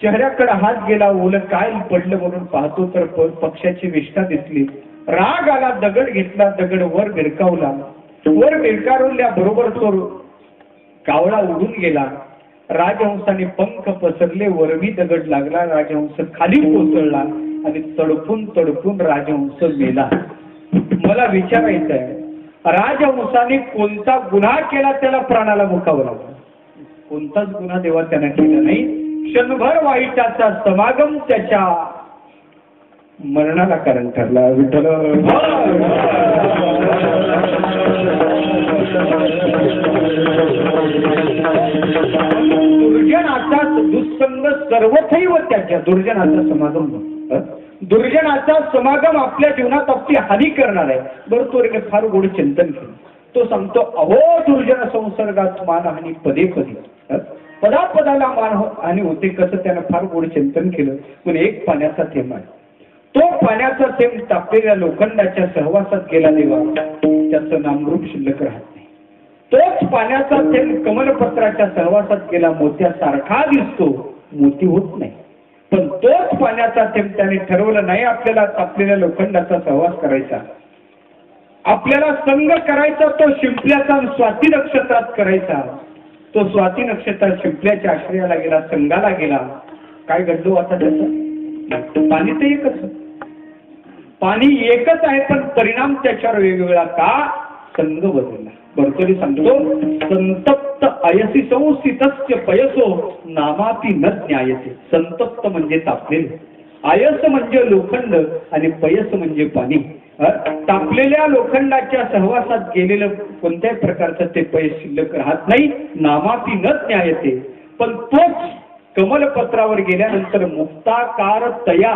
चेहऱ्याकडे हात गेला. ओलं काय पडलं म्हणून पाहतो तर पक्षाची विष्ठा दिसली. राग आला. दगड घेतला. दगड वर भिरकावला. वर भिरकावल्या बरोबर तो कावळा उडून गेला. राजहंसाने पंख पसरले. वरवी दगड लागला. राजहंस खाली कोसळला. आणि तडफून तडफून राजहंस मेला. मला विचारायचं आहे, राजहंसाने कोणता गुन्हा केला त्याला प्राणाला मुकावं लागलं? कोणताच गुन्हा देवा त्यानं केला नाही. क्षणभर वाईटाचा समागम त्याच्या मरणाला कारण ठरला. विठ्ठल दुर्जनाचा दुःसंग सर्वथैव त्याच्या. दुर्जनाचा समागम आपल्या जीवनात आपली हानी करणार आहे. बरं, तो एक फार गोड चिंतन केलं. तो सांगतो, अहो दुर्जन संसर्गात मानहानी पदे पदे. पदापदाला मानहानी होते. कसं? त्यानं फार गोड चिंतन केलं. पण एक पाण्याचा थेंब आहे. तो पाण्याचा थेंब तापलेल्या लोखंडाच्या सहवासात गेला देवा, त्याचं नामरूप शिल्लक राहत नाही. तोच पाण्याचा थेंब कमलपत्राच्या सहवासात गेला, मोत्यासारखा दिसतो, मोती होत नाही. पण तोच पाण्याचा थेंब त्याने ठरवलं नाही आपल्याला तापलेल्या लोखंडाचा सहवास करायचा, आपल्याला संग करायचा. तो शिंपल्याचा स्वाती नक्षत्रात करायचा. तो स्वाती नक्षत्रात शिंपल्याच्या आश्रयाला गेला, संघाला गेला. काय घडलो आता त्याचं? पाणी तर एकच, पाणी एकच आहे, पण परिणाम त्याच्यावर वेगवेगळा. का? संघ बदलला. भरतरी सांगतो, संतप्त अयसी संस्थितस्य पयसो नामापि न ज्ञायते. संतप्त म्हणजे तापलेले, आयस म्हणजे लोखंड आणि पयस म्हणजे पाणी. तापलेल्या लोखंडाच्या सहवासात गेलेलं कोणत्याही प्रकारचं ते पयस शिल्लक राहत नाही. नामापि न ज्ञायते. पण तोच कमलपत्रावर गेल्यानंतर मुक्ताकार तया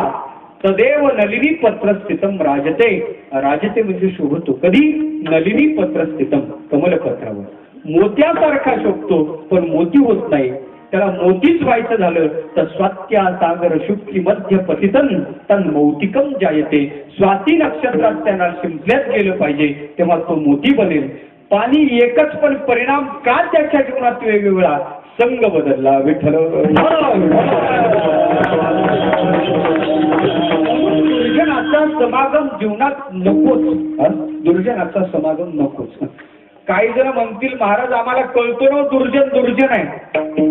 तदेव नलिनी पत्र स्थितम राजते. राजते म्हणजे शोभतो. कधी? नलिनी पत्र स्थितम, कमलपत्रावर. मोत्यासारखा शोभतो, पण मोती होत नाही. त्याला मोतीच व्हायचं झालं तर स्वात्या सागर शुक्की मध्य पतितन तन मौतिकम जायते. स्वाती नक्षत्रात त्यांना शिंपल्यात गेलं पाहिजे, तेव्हा तो मोती बनेल. पाणी एकच, पण परिणाम का त्याच्या जीवनात वेगवेगळा? संघ बदलला. विठ्ठल दुर्जनाचा समागम जीवनात नकोच. दुर्जनाचा समागम नकोच. काही जण म्हणतील, महाराज आम्हाला कळतो ना दुर्जन दुर्जन आहे,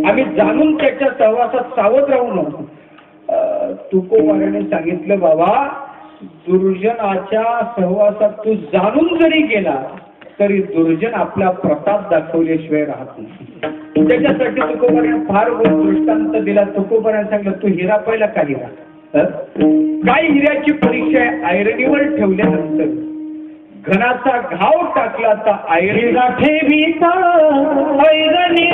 आम्ही जाणून त्याच्या सहवासात सावध राहू नको. तुकोबाराने सांगितलं, बाबा दुर्जनाच्या सहवासात तू जाणून जरी गेला तरी दुर्जन आपला प्रताप दाखवल्याशिवाय राहत नाही. त्याच्यासाठी तुकोबाराने फार दृष्टांत दिला. तुकोबाराने सांगितलं, तू हिरा पहिला का हिरा? काय हिऱ्याची परीक्षा आहे? आयरणीवर ठेवल्यानंतर घनाचा घाव टाकला तर आयरीला ठेवीचा ऐरणी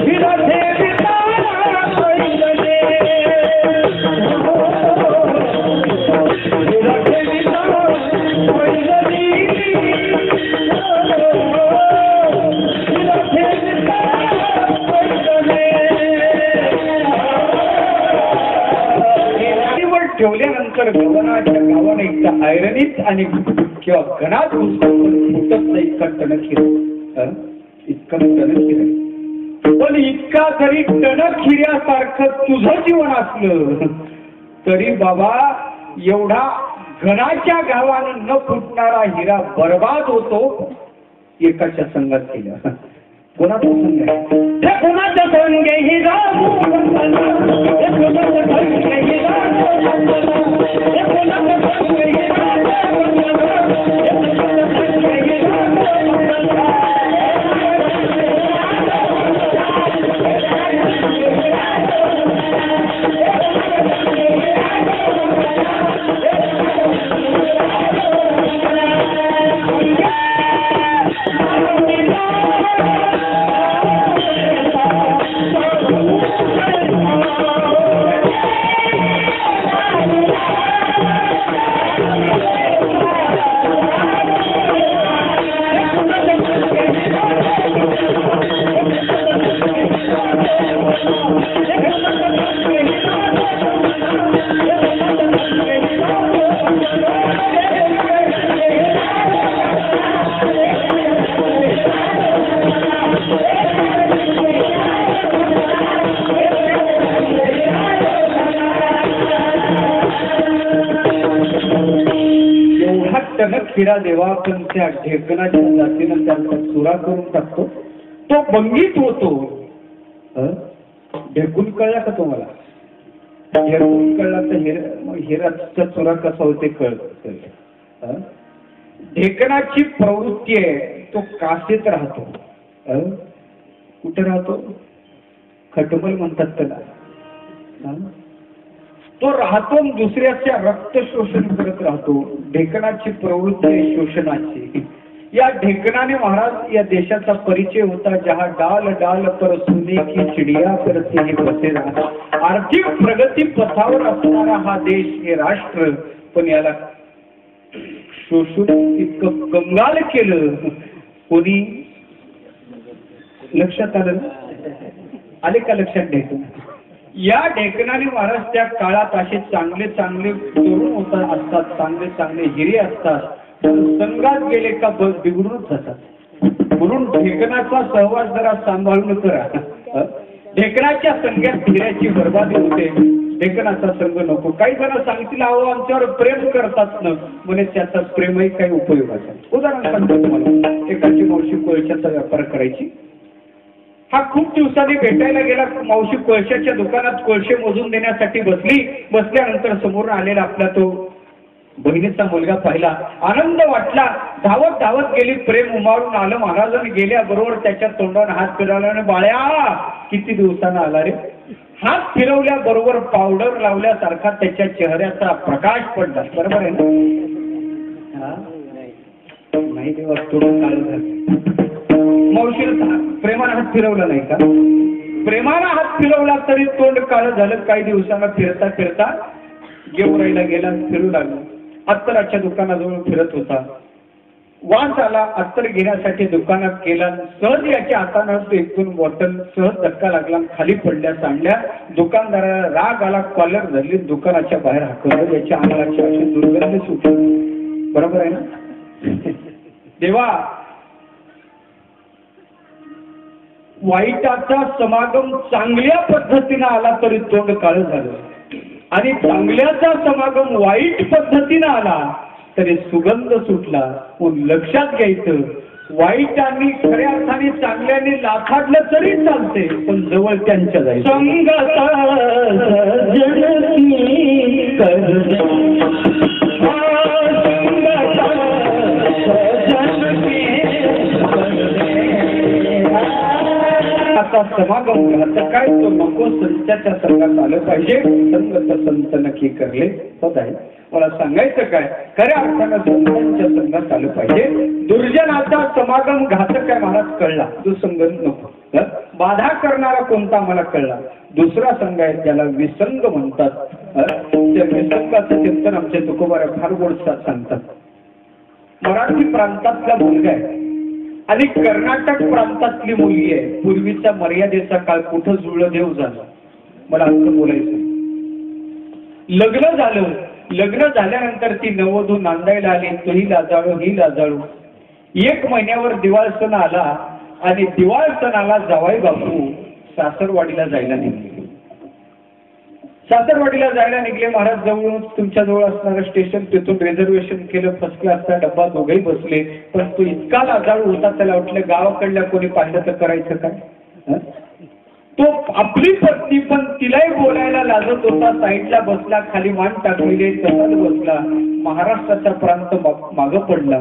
हिरा ठेवीचा ऐरणी हिरा ठेवीचा ऐरणी हिरा ठेवीचा ठेवल्यानंतर गवनाच्या गावाने एकदा ऐरणीत आणि किंवा घनात फुटत इतका टणक हिरा, इतका टणक हिरा. पण इतका जरी टणक हिऱ्यासारखं तुझं जीवन असलं तरी बाबा एवढा घनाच्या गावानं न फुटणारा हिरा बर्बाद होतो एकाच्या संघात केला. कोणाचा संघ आहे? कोणाचा संघ हिरा हिरा देवा, पण त्या ढेकणाच्या जातीनं त्यांचा चुरा करून टाकतो. तो बंगीत होतो. ढेकून कळला का तुम्हाला? हेरकून कळला तर हिराचा चुरा कसा होते कळत. ढेकणाची प्रवृत्ती आहे, तो कासेत राहतो. कुठे राहतो? खटमल म्हणतात त्याला. तो राहतो दुसऱ्याच्या रक्त शोषण करत राहतो. ढेकणाची प्रवृत्ती आहे शोषणाची. या ढेकणाने महाराज या देशाचा परिचय होता. जहा डाल डाल पर सुने की चिडिया करते हे बसेरा. आर्थिक प्रगती पथावर असणारा हा देश, हे राष्ट्र, पण याला शोषून इतकं कंगाल केलं कोणी? लक्षात आलं? आले का लक्षात? ढेकण. या ढेकणाने महाराज त्या काळात असे चांगले चांगले तरुण असतात, चांगले चांगले हिरे असतात, संघात गेले का बस बिघडूनच जातात. म्हणून ढेकणाचा सहवास जरा सांभाळून करा. ढेकणाच्या संघात हिऱ्याची बर्बादी होते. ढेकणाचा संघ नको. काही जण सांगतील अहो आमच्यावर प्रेम करतात ना, म्हणे त्याचा प्रेमही काही उपयोगाचा. उदाहरण सांगतो तुम्हाला. एकाची मावशी कोळशाचा व्यापार करायची. हा खूप दिवसांनी भेटायला गेला. मावशी कोळशाच्या दुकानात कोळशे मोजून देण्यासाठी बसल्यानंतर समोर आलेला आपला तो बहिणीचा मुलगा पाहिला. आनंद वाटला. धावत धावत गेली. प्रेम उमाळून आलं. महाराजांनी गेल्याबरोबर त्याच्या तोंडावर हात फिरवला आणि बाळ्या किती दिवसानं आला रे. हात फिरवल्याबरोबर पावडर लावल्यासारखा त्याच्या चेहऱ्याचा प्रकाश पडला. बरोबर आहे ना? नाही देवा थोडं काळ झालं. मावशीला प्रेमानं हात फिरवला नाही का? प्रेमानं हात फिरवला तरी तोंड काळ झालं. काही दिवसांना फिरता फिरता गेवराईला गेला. फिरू लागला. अत्तराच्या दुकानाजवळ फिरत होता. वास आला. अत्तर घेण्यासाठी दुकानात गेला. सहज याच्या हातानं एक-दोन बॉटल सहज धक्का लागला. खाली पडल्या, सांडल्या. दुकानदाराला राग आला. कॉलर धरली. दुकानाच्या बाहेर हाकवलं. याच्या अंगाची अशी दुर्गंध सुटली. बरोबर आहे ना? देवा, वाईटाचा समागम चांगल्या पद्धतीनं आला तरी तोंड काळ झालं, आणि चांगल्याचा समागम वाईट पद्धतीनं आला तरी सुगंध सुटला. लक्षात घ्यायचं, वाईटांनी खऱ्या अर्थाने चांगल्याने लाथाडलं तरी चालते, पण जवळ त्यांच्या जायचं. आता समागम घातक काय तो नको संताच्या संघात आलं पाहिजे. संगत संत नक्की करले होत आहे. मला सांगायचं काय, खऱ्या अर्थानं संतांच्या संघात आलं पाहिजे. दुर्जनाचा समागम घातक काय महाराज कळला. तो संघ नको. बाधा करणारा कोणता मला कळला. दुसरा संघ आहे त्याला विसंग म्हणतात. त्या विसंगाचं चिंतन आमच्या तुकोबाऱ्या फार गोड सांगतात. मराठी प्रांतातला मुलगा आहे आणि कर्नाटक प्रांतातली मुलगी आहे. पूर्वीचा मर्यादेचा काळ कुठं जुळलं देव झालं. मला असं बोलायचं. लग्न झालं. लग्न झाल्यानंतर ती नववधू नांदायला आली. तोही लाजाळू ही लाजाळू. 1 महिन्यावर दिवाळ सण आला आणि दिवाळ सणाला जावाई बापू सासरवाडीला जायला निघले. सासरवाडीला जायला निघले. महाराज जवळून तुमच्या जवळ असणारं स्टेशन, तिथून रिझर्वेशन केलं. फर्स्ट क्लासचा डब्बा. दोघेही बसले. पण तो इतका लाजाळू होता त्याला वाटलं गावाकडल्या कोणी पाहिलं तर करायचं काय. तो आपली पत्नी पण तिलाही बोलायला लाजत होता. साईडला बसला. खाली मान टाकलेले तसाच बसला. महाराष्ट्राचा प्रांत मागं पडला.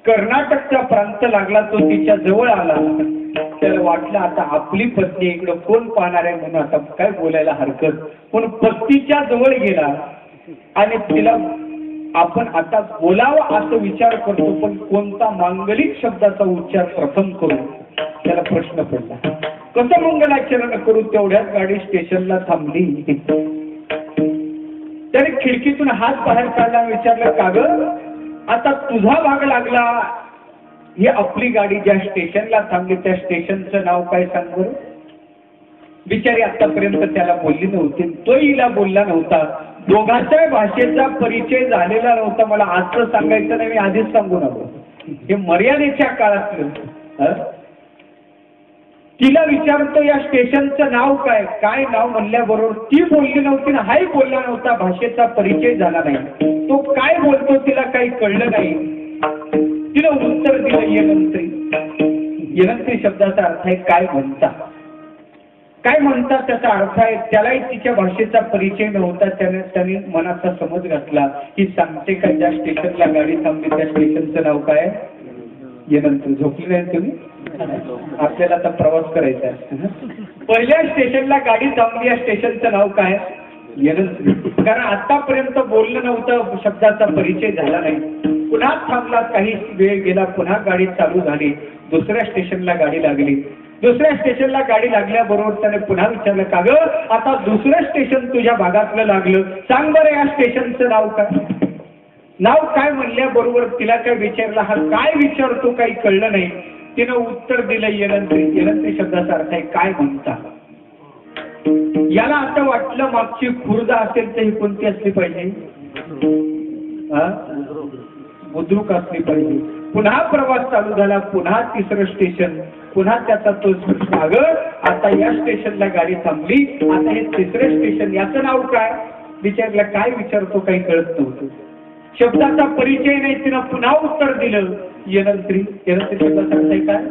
कर्नाटकचा प्रांत लागला. तो तिच्या जवळ आला. त्याला वाटलं आता आपली पत्नी इकडं कोण पाहणार आहे म्हणून आता काय बोलायला हरकत. पण पत्नीच्या जवळ गेला आणि तिला आपण आता बोलावं असं विचार करतो, पण कोणता मांगलिक शब्दाचा उच्चार प्रथम करू त्याला प्रश्न पडला. कसं मंगलाचरण करू. तेवढ्याच गाडी स्टेशनला थांबली. त्याने खिडकीतून हात बाहेर काढला. विचारलं का ग आता तुझा भाग लागला. ही आपली गाडी ज्या स्टेशनला थांबली त्या स्टेशनचं नाव काय सांग बरं. बिचारी आतापर्यंत त्याला बोलली नव्हती. तो हिला बोलला नव्हता. दोघांच्या भाषेचा परिचय झालेला नव्हता. मला आजचं सांगायचं नाही, मी आधीच सांगू नको. हे मर्यादेच्या काळातलं. तिला विचारतो या स्टेशनचं नाव काय. काय नाव म्हणल्याबरोबर ती बोलली नव्हती ना, हाही बोलला नव्हता. भाषेचा परिचय झाला नाही. तो काय बोलतो तिला काही कळलं नाही. तिला उत्तर दिलं येनंत्री. येनंत्री शब्दाचा अर्थ आहे काय म्हणता. काय म्हणतात त्याचा अर्थ आहे, त्यालाही तिच्या भाषेचा परिचय नव्हता. त्याने मनाचा समज घातला की सांगते का ज्या स्टेशनला गाडी थांबली त्या स्टेशनचं नाव काय? येनंत्री. झोपली नाही तुम्ही? आपल्याला आता प्रवास करायचा आहे. पहिल्या स्टेशनला गाडी थांबली, या स्टेशनचं नाव काय? येनंत्री. कारण आतापर्यंत बोलणं नव्हतं, शब्दाचा परिचय झाला नाही. पुन्हा थांबला, काही वेळ गेला, पुन्हा गाडी चालू झाली. दुसऱ्या स्टेशनला गाडी लागली. दुसऱ्या स्टेशनला गाडी लागल्याबरोबर त्याने पुन्हा विचारलं, का ग आता दुसरं स्टेशन तुझ्या भागातलं लागलं, सांग बरं या स्टेशनचं नाव काय? नाव काय म्हणल्याबरोबर तिला काय विचारलं, हा काय विचारतो काही कळलं नाही. तिनं उत्तर दिलं येनंत्री. येनंत्री शब्दाचा अर्थ आहे काय म्हणता. याला आता वाटलं मागची खुर्द असेल तर ही कोणती असली पाहिजे? बुद्रुक असली पाहिजे. पुन्हा प्रवास चालू झाला, पुन्हा तिसरं स्टेशन, पुन्हा त्याचा तो भाग. आता या स्टेशनला गाडी थांबली, आता हे तिसरं स्टेशन, याचं नाव काय? विचारलं, काय विचारतो काही कळत नव्हतं. शब्दाचा परिचय नाही. तिनं पुन्हा उत्तर दिलं येनंत्री. येनंत्री शब्दाचा अर्थ आहे काय?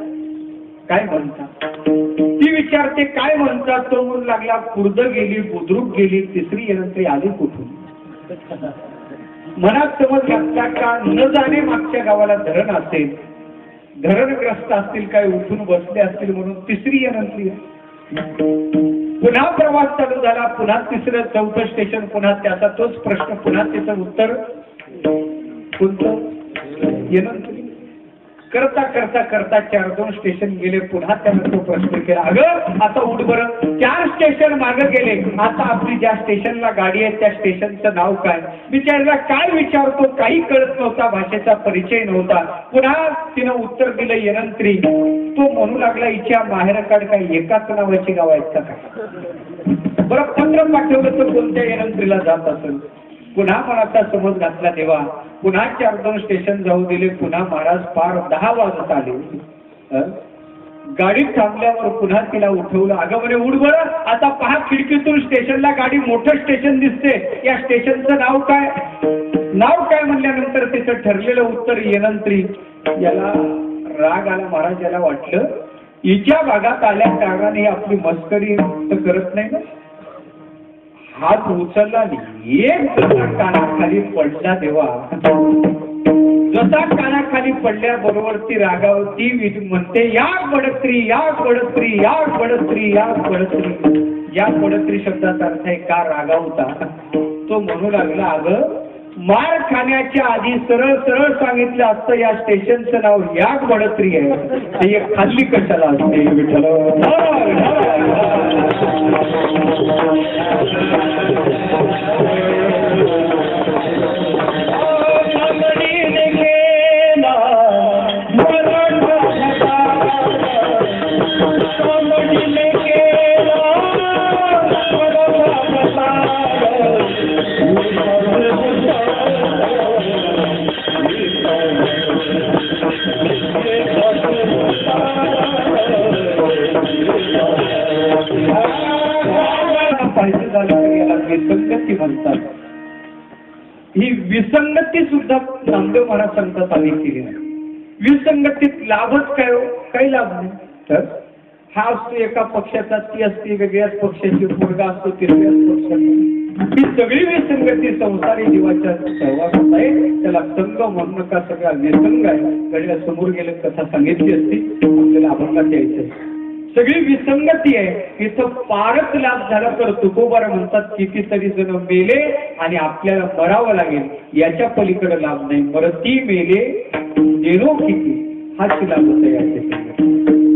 काय म्हणता. ती विचारते काय म्हणतात, तो म्हणून लागला खुर्द गेली, बुद्रुक गेली, तिसरी येनंत्री आली कुठून? मनात समज घातला का न जाणे मागच्या गावाला धरण असेल, धरणग्रस्त असतील, काय उठून बसले असतील म्हणून तिसरी येनंत्री. पुन्हा प्रवास चालू झाला, पुन्हा तिसरं चौथं स्टेशन, पुन्हा त्याचा तोच प्रश्न, पुन्हा त्याचं उत्तर कोणतं? येनंत्री. करता करता करता 4-2 स्टेशन गेले, पुन्हा त्यानं तो प्रश्न केला, अगं आता उठ बरं. 4 स्टेशन मागे गेले, आता आपली ज्या स्टेशनला गाडी आहे त्या स्टेशनचं नाव काय? विचारला, काय विचारतो काही कळत नव्हता, भाषेचा परिचय नव्हता. पुन्हा तिनं उत्तर दिलं येनंत्री. तो म्हणू लागला, हिच्या माहेरकाड काय एकाच नावाची गाव आहेत का काय? बरं पत्र पाठवलं तर कोणत्या येनंत्रीला जात असेल? पुन्हा मनाचा समज घातला देवा. पुन्हा 4-2 स्टेशन जाऊ दिले. पुन्हा महाराज पार 10 वाजत आले. गाडीत थांबल्यावर पुन्हा तिला उठवलं, अगं म्हणे उठ बरं. आता पहा खिडकीतून स्टेशनला गाडी, मोठं स्टेशन दिसते, या स्टेशनचं नाव काय? नाव काय म्हणल्यानंतर तिचं ठरलेलं उत्तर येनंत्री. याला राग आला. महाराज याला वाटलं हिच्या भागात आल्या कारणाने आपली मस्करी तर करत नाही ना. हात उचलला, एक कानाखाली पडला देवा. जसा कानाखाली पडल्याबरोबर ती रागावती म्हणते, या बडत्री, या बडत्री, या बडत्री, या बडत्री. या बडत्री शब्दाचा अर्थ आहे का रागावता. तो म्हणू लागला, अगं मार खाण्याच्या आधी सरळ सरळ सांगितलं असतं या स्टेशनचं नाव या बडत्री आहे, ते खाल्ली कशाला असते विठ्ठल. विसंगती म्हणतात. ही विसंगती सुद्धा नामदेव महाराज सांगतात आम्ही केली नाही. विसंगतीत लाभच काय हो? काही लाभ नाही. तर हा असतो एका पक्षाचा, ती असते वेगळ्याच पक्षाची, मुलगा असतो तिसऱ्याच पक्षाचा. ही सगळी विसंगती संसारी जीवाच्या सहवासात आहे. त्याला संग म्हणू नका, सगळा विसंग आहे. घडल्या समोर गेले कथा सांगितली असती, आपल्याला अभंगात यायचंय. सगळी विसंगती आहे. इथं फारच लाभ झाला तर तुकोबारा म्हणतात कितीतरी जण मेले आणि आपल्याला मरावं लागेल, याच्या पलीकडे लाभ नाही. मरती मेले देरो किती, हाच लाभ होता याच्या.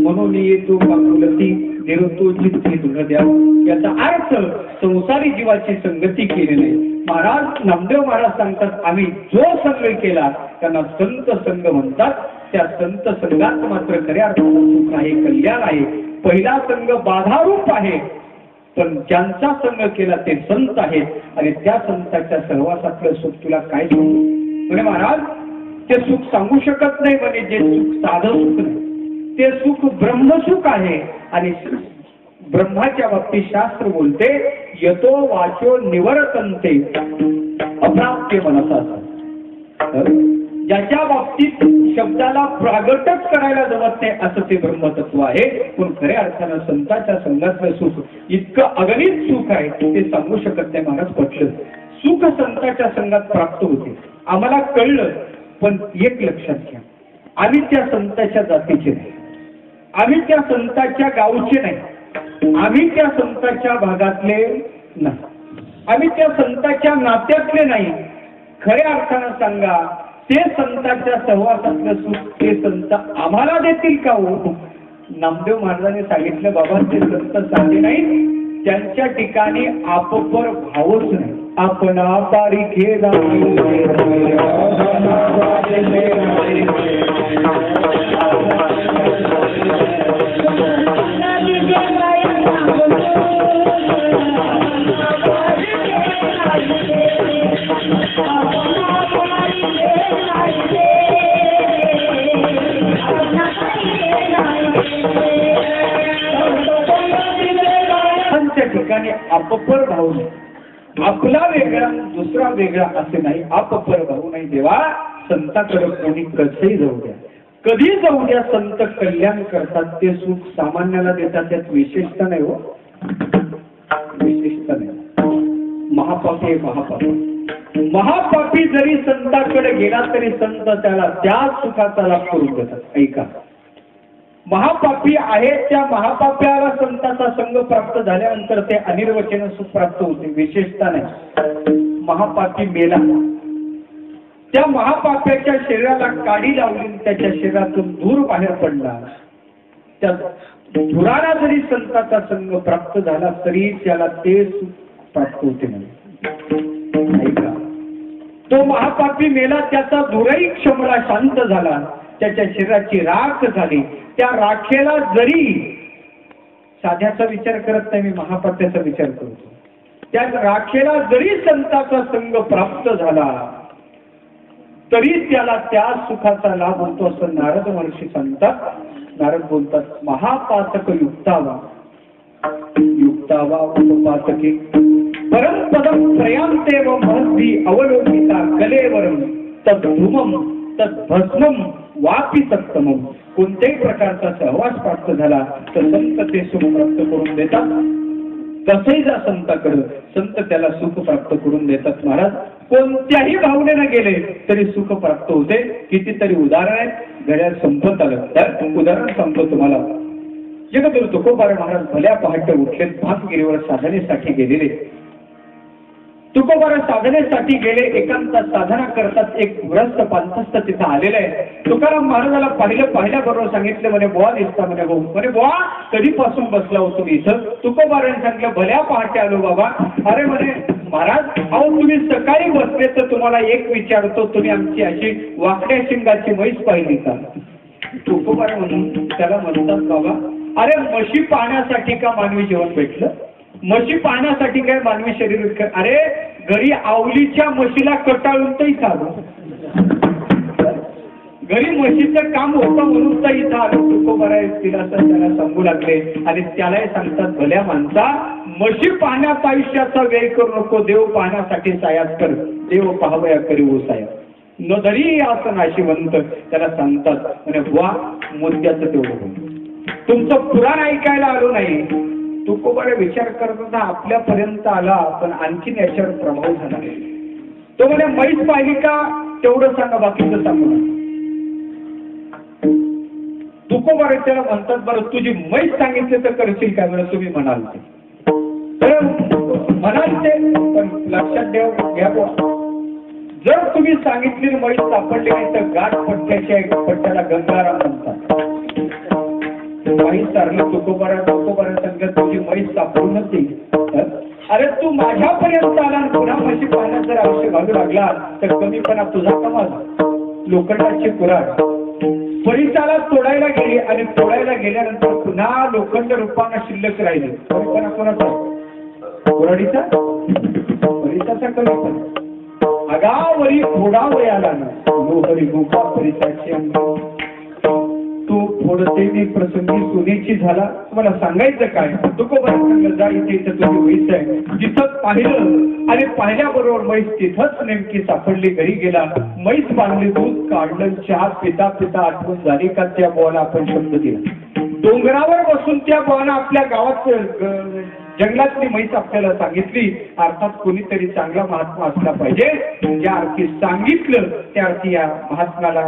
म्हणून येतो बाकुलती देरो जितकी धुण द्या. याचा अर्थ संसारी जीवाची संगती केली नाही. महाराज नामदेव महाराज सांगतात, आम्ही जो संग केला त्यांना संत संग म्हणतात. त्या संत संघात मात्र खऱ्या अर्थानं सुख आहे, कल्याण आहे. पहिला संघ बाधारूप आहे, पण ज्यांचा संघ केला ते संत आहेत आणि त्या संतांच्या सहवासातलं सुख तुला काय सांगू म्हणजे महाराज. ते सुख सांगू शकत नाही म्हणजे जे सुख साधं सुख नाही, ते सुख ब्रह्मसुख आहे. आणि ब्रह्माच्या बाबतीत शास्त्र बोलते, यतो वाचो निवर्तन्ते अप्राप्य मनसा. ज्याच्या बाबतीत शब्दाला प्रागटच करायला जमत नाही असं ते ब्रह्मतत्व आहे. पण खऱ्या अर्थानं संतांच्या संघातलं सुख इतकं अगणित सुख आहे ते सांगू शकत नाही. महाराज पटलं, सुख संतांच्या संघात प्राप्त होते. आम्हाला कळलं, पण एक लक्षात घ्या, आम्ही त्या संतांच्या जातीचे नाही, आम्ही त्या संतांच्या गावचे नाही, आम्ही त्या संतांच्या भागातले नाही, आम्ही त्या संतांच्या नात्यातले नाही. खऱ्या अर्थानं सांगा, ते संतांच्या सहवासातलं सुख ते संत आम्हाला देतील का हो? नामदेव महाराजांनी सांगितलं, बाबा ते संत साधे नाही, त्यांच्या ठिकाणी आपपर भावच नाही. आपणा पारिखे ठिकाणी अपपर भाऊ नाही. आपला वेगळा दुसरा वेगळा असे नाही, अपपर भाऊ नाही. देवा संतांकडे कोणी कसंही जाऊ द्या, कधी जाऊ द्या, संत कल्याण करतात. ते सुख सामान्याला देतात, त्यात विशेषता नाही हो, विशेषता नाही. महापापी महापापी महापापी जरी संतांकडे गेला तरी संत त्याला त्या सुखाचा लाभ करून देतात. ऐका, महापापी आहेत त्या महापाप्याला संतांचा संग प्राप्त झाल्यानंतर ते अनिर्वचन सुख प्राप्त होते, विशेषता नाही. महापापी मेला, त्या महापाप्याच्या शरीराला काडी लावली, त्याच्या शरीरातून धूर बाहेर पडला, त्या धुराला जरी संतांचा संग प्राप्त झाला तरी त्याला ते सुख प्राप्त होते. ऐका, तो महापापी मेला, त्याचा धुरही क्षमला शांत झाला, त्याच्या शरीराची राख झाली. त्या राखेला जरी, साध्याचा विचार करत नाही मी, महापाप्याचा विचार करतो, त्या राखेला जरी संतांचा संग प्राप्त झाला तरी त्याला त्या सुखाचा लाभ होतो असं नारद महर्षी सांगतात. नारद बोलतात, महापातक युक्तावा युक्तावा उपपातके परमपदम प्रयांते व महद्दी अवलोकिता कलेवरम तद्धुमम तद्भस्मम वापी सत्तमम. कोणत्याही प्रकारचा सहवास प्राप्त झाला तर संत ते सुख प्राप्त करून देतात. कसंही जा संताकडे, संत त्याला सुख प्राप्त करून देतात. महाराज कोणत्याही भावनेनं गेले तरी सुख प्राप्त होते. कितीतरी उदाहरण आहेत, घड्याळ संपत आलं तर उदाहरण सांगतो तुम्हाला. जगद्गुरु तुकोबाराय महाराज भल्या पहाटे उठले, भातगिरीवर साधनेसाठी गेलेले. तुकोबाराय साधनेसाठी गेले, एकांतात साधना करतात. एक गृहस्थ पांथस्थ तिथं आलेलं आहे. तुकाराम महाराजाला पाहिल्याबरोबर सांगितलं, म्हणे बुवा दिसता, म्हणे भाऊ, म्हणे बुवा कधीपासून बसला होतो इथं? तुकोबारायने सांगितलं, भल्या पहाटे आलो बाबा. अरे म्हणे महाराज, अहो तुम्ही सकाळी बसले तर तुम्हाला एक विचारतो, तुम्ही आमची अशी वाकड्या शिंगाची म्हैस पाहिली का? तुकोबाराय म्हणून त्याला म्हणतात, बाबा अरे म्हशी पाहण्यासाठी का मानवी जीवन भेटलं? म्हशी पाहण्यासाठी काय मानवी शरीर? अरे घरी आवलीच्या म्हशीला कटाळून तर इथं आलो, घरी म्हशीचं काम होतं म्हणून तर इथं आलो. तुकोबाराय तिला त्याला सांगू लागले आणि त्यालाही सांगतात, भल्या माणसा म्हशी पाहण्यात आयुष्याचा वेळ करू नको, देव पाहण्यासाठी सायात कर, देव पाहावया करी ओ साया न धरी असं नाशिवंत. त्याला सांगतात, म्हणजे बुवा मुद्द्याचं तेवढं, तुमचं पुराण ऐकायला आलो नाही. तुकोबाराय विचार करत आपल्यापर्यंत आला, पण आणखीन याच्यावर प्रभाव झाला. तो म्हणे म्हैस पाहिली का तेवढं सांगा, बाकीचं सांगू नका. तुकोबाराय त्याला म्हणतात, बरं तुझी म्हैस सांगितले तर करशील काय? बरं तुम्ही म्हणाल ते म्हणाल ते, पण लक्षात घ्या, जर तुम्ही सांगितलेली म्हैस सापडली नाही तर गाठ पट्ट्याला गंगाराम म्हणतात. म्हैस सारलं तुकोबाराय सांगत, तुझी म्हैस सापडूनच येईल. अरे तू माझ्यापर्यंत आला आणि पुन्हा म्हशी पाहण्यात जर आयुष्य घालू लागला तर कमीपणा तुझा का माझा? लोखंडाची कुऱ्हाड परिसाला तोडायला गेली आणि तोडायला गेल्यानंतर पुन्हा लोखंड रूपाने शिल्लक राहिली. कमीपणा कोणाचा? कुऱ्हाडीचा? परिसाचा कमीपणा. अगावरी फोडावयाला ना लोहरी गुफा परिसाची अंग. तो फोडते मी प्रसंगी सोन्याची झाला. तुम्हाला सांगायचं काय, तुकोबाला जा इथे इथं तुझी म्हैस आहे. तिथं पाहिलं आणि पाहिल्याबरोबर म्हैस तिथंच नेमकी सापडली. घरी गेला, म्हैस बांधली, दूध काढलं, चहा पिता पिता आठवण झाली का त्या बुवाला आपण शब्द दिला. डोंगरावर बसून त्या बुवानं आपल्या गावात जंगलातली म्हैस आपल्याला सांगितली. अर्थात कोणीतरी चांगला महात्मा असला पाहिजे. ज्या अर्थी सांगितलं त्या अर्थी या महात्म्याला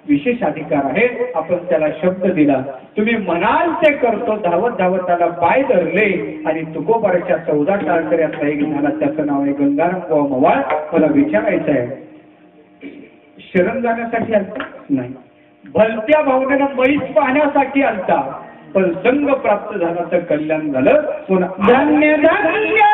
विशेष अधिकार आहे. आपण त्याला शब्द दिला, तुम्ही म्हणाल ते करतो. धावत धावत त्याला पाय धरले आणि तुकोबाराच्या 14 टाळकऱ्यातला एक झाला, त्याचं नाव आहे गंगाराम बुवा मवाळ. मला विचारायचं आहे, शरण जाण्यासाठी आलता नाही, भलत्या भावनेनं म्हैस पाहण्यासाठी आलता. पण संघ प्राप्त झाला तर कल्याण झालं. धन्य धन्य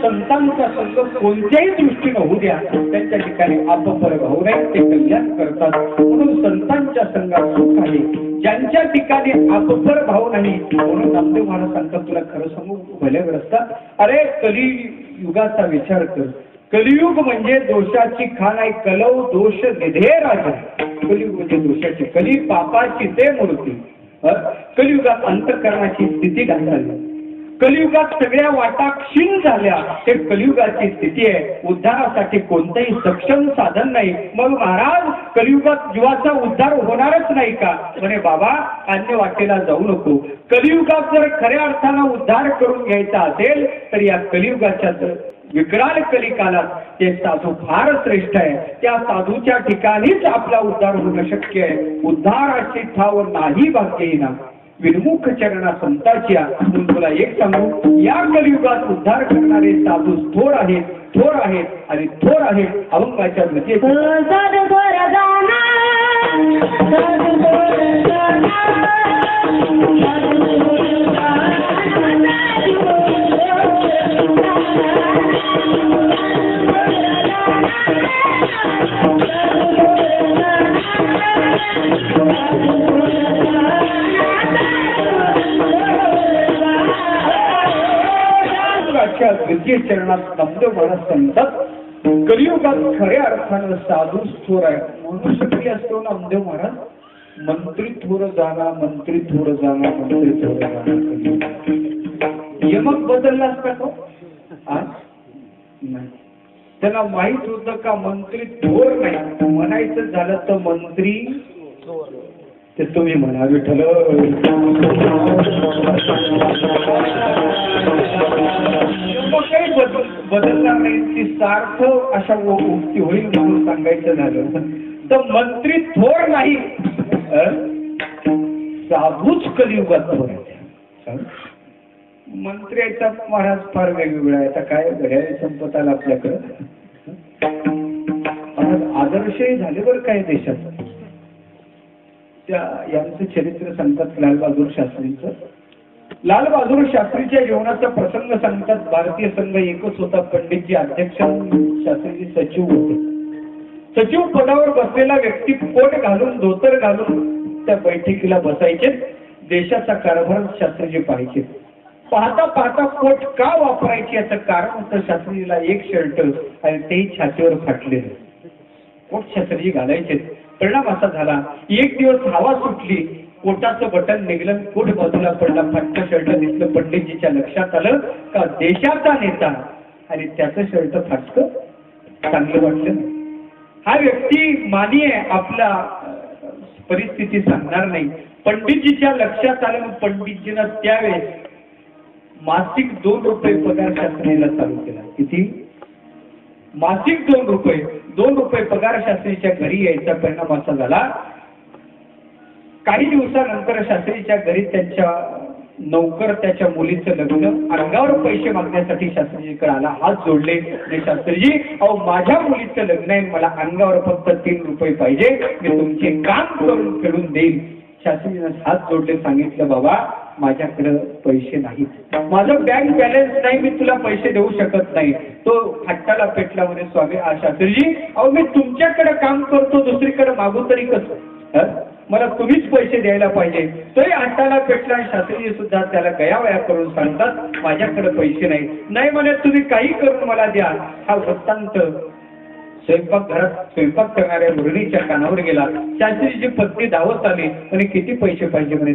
संतांचा संघ कोणत्याही दृष्टीनं होऊ द्या, त्यांच्या ठिकाणी अपपर भाऊ नाही, ते कल्याण करतात. म्हणून संतांच्या संघात सुख आहे. ज्यांच्या ठिकाणी अपपर भाव नाही, म्हणून नामदेव महाराज सांगतात, तुला खरं सांगू भल्याग्रस्त, अरे कलियुगाचा विचार कर. कलियुग म्हणजे दोषाची खाण आहे. कलव दोष निधे राजा. कलियुग म्हणजे दोषाची, कली पापाची ते मूर्ती. कलियुगात अंतःकरणाची स्थिती ढासळली. कलियुगात सगळ्या वाटा क्षीण झाल्या. हे कलियुगाची स्थिती आहे. उद्धारासाठी कोणतंही सक्षम साधन नाही. मग महाराज कलियुगात जीवाचा उद्धार होणारच नाही का? म्हणे बाबा अन्य वाटेला जाऊ नको. कलियुगात जर खऱ्या अर्थानं उद्धार करून घ्यायचा असेल तर या कलियुगाच्या विकराल कलिकालात ते साधू फार श्रेष्ठ आहे. त्या साधूच्या ठिकाणीच आपला उद्धार होणं शक्य आहे. उद्धाराची ठाव नाही भाग्येना विनमुख चरणा संताच्या. म्हणून तुला एक सांगू, या कलियुगात उद्धार करणारे साधू थोर आहेत, थोर आहेत आणि थोर आहेत. अभंगाच्या मध्ये द्वितीय चरणात नामदेव महाराज सांगतात, कलियुगात खऱ्या अर्थानं साधू थोर आहे. म्हणून शक्य असतो नामदेव महाराज, मंत्री थोर जाणा, मंत्री थोर जाणा, मंत्री थोर जाणा. यमक बदलला असता तो नाही. त्याला माहित होतं का मंत्री थोर नाही. म्हणायचं झालं तर मंत्री ते तुम्ही म्हणा विठ्ठल. काही बदलणार नाही. ती सार्थ अशा उक्ती होईल म्हणून सांगायचं झालं तर मंत्री थोर नाही, साधूच कलियुगात थोर आहे. मंत्र्याचा महाराज फार वेगवेगळा आहे. आता काय घड्याळ संपत आला आपल्याकडं. आदर्शही झाले बरं काय देशात. यांचं चरित्र सांगतात लालबहादूर शास्त्रींचं. लालबहादूर शास्त्रीच्या जीवनाचा प्रसंग सांगतात. भारतीय संघ एकच होता. पंडितजी अध्यक्ष, शास्त्रीजी सचिव होते. सचिव पदावर बसलेला व्यक्ती कोट घालून, धोतर घालून त्या बैठकीला बसायचे. देशाचा कारभार शास्त्रीजी पाहायचे. पाहता पाहता कोट का वापरायचे याचं कारण होतं शास्त्रीजीला एक शर्ट आणि तेही छातीवर फाटलेलं. कोट शास्त्रीजी घालायचे. परिणाम असा झाला, एक दिवस हवा सुटली, कोटाचं बटन निघलं, कोट बाजूला पडला, फाटलं शर्ट दिसलं. पंडितजीच्या लक्षात आलं का देशाचा नेता आणि त्याचं शर्ट फाटकं चांगलं वाटलं. हा व्यक्ती मानी आहे, आपला परिस्थिती सांगणार नाही. पंडितजीच्या लक्षात आलं. मग पंडितजीनं त्यावेळेस मासिक 2 रुपये पगार शास्त्रीला चालू केला. किती? मासिक 2 रुपये. 2 रुपये पगार शास्त्रीच्या घरी यायचा. परिणाम असा झाला, काही दिवसानंतर शास्त्रीच्या घरी त्यांच्या नौकर त्याच्या मुलीचं लग्न. अंगावर पैसे मागण्यासाठी शास्त्रीजीकडे आला, हात जोडले. शास्त्रीजी अहो माझ्या मुलीचं लग्न आहे, मला अंगावर फक्त 3 रुपये पाहिजे, मी तुमचे काम करून फेडून देईल. शास्त्रीजीने हात जोडले, सांगितलं बाबा माझ्याकडे पैसे नाहीत, माझं बँक बॅलन्स नाही, मी तुला पैसे देऊ शकत नाही. तो हट्टाला पेटला म्हणे, स्वामी शास्त्रीजी अहो मी तुमच्याकडे काम करतो, दुसरीकडे मागू तरी कसं, मला तुम्हीच पैसे द्यायला पाहिजे. तोही हट्टाला पेटला. आणि शास्त्रीजी सुद्धा त्याला गयावया करून सांगतात माझ्याकडे पैसे नाही. नाही म्हणे तुम्ही काही करून मला द्या. हा वृत्तांत स्वयंपाकघरात स्वयंपाक करणाऱ्या गृहिणीच्या कानावर गेला. शास्त्रीची पत्नी धावत आली म्हणे किती पैसे पाहिजे म्हणे.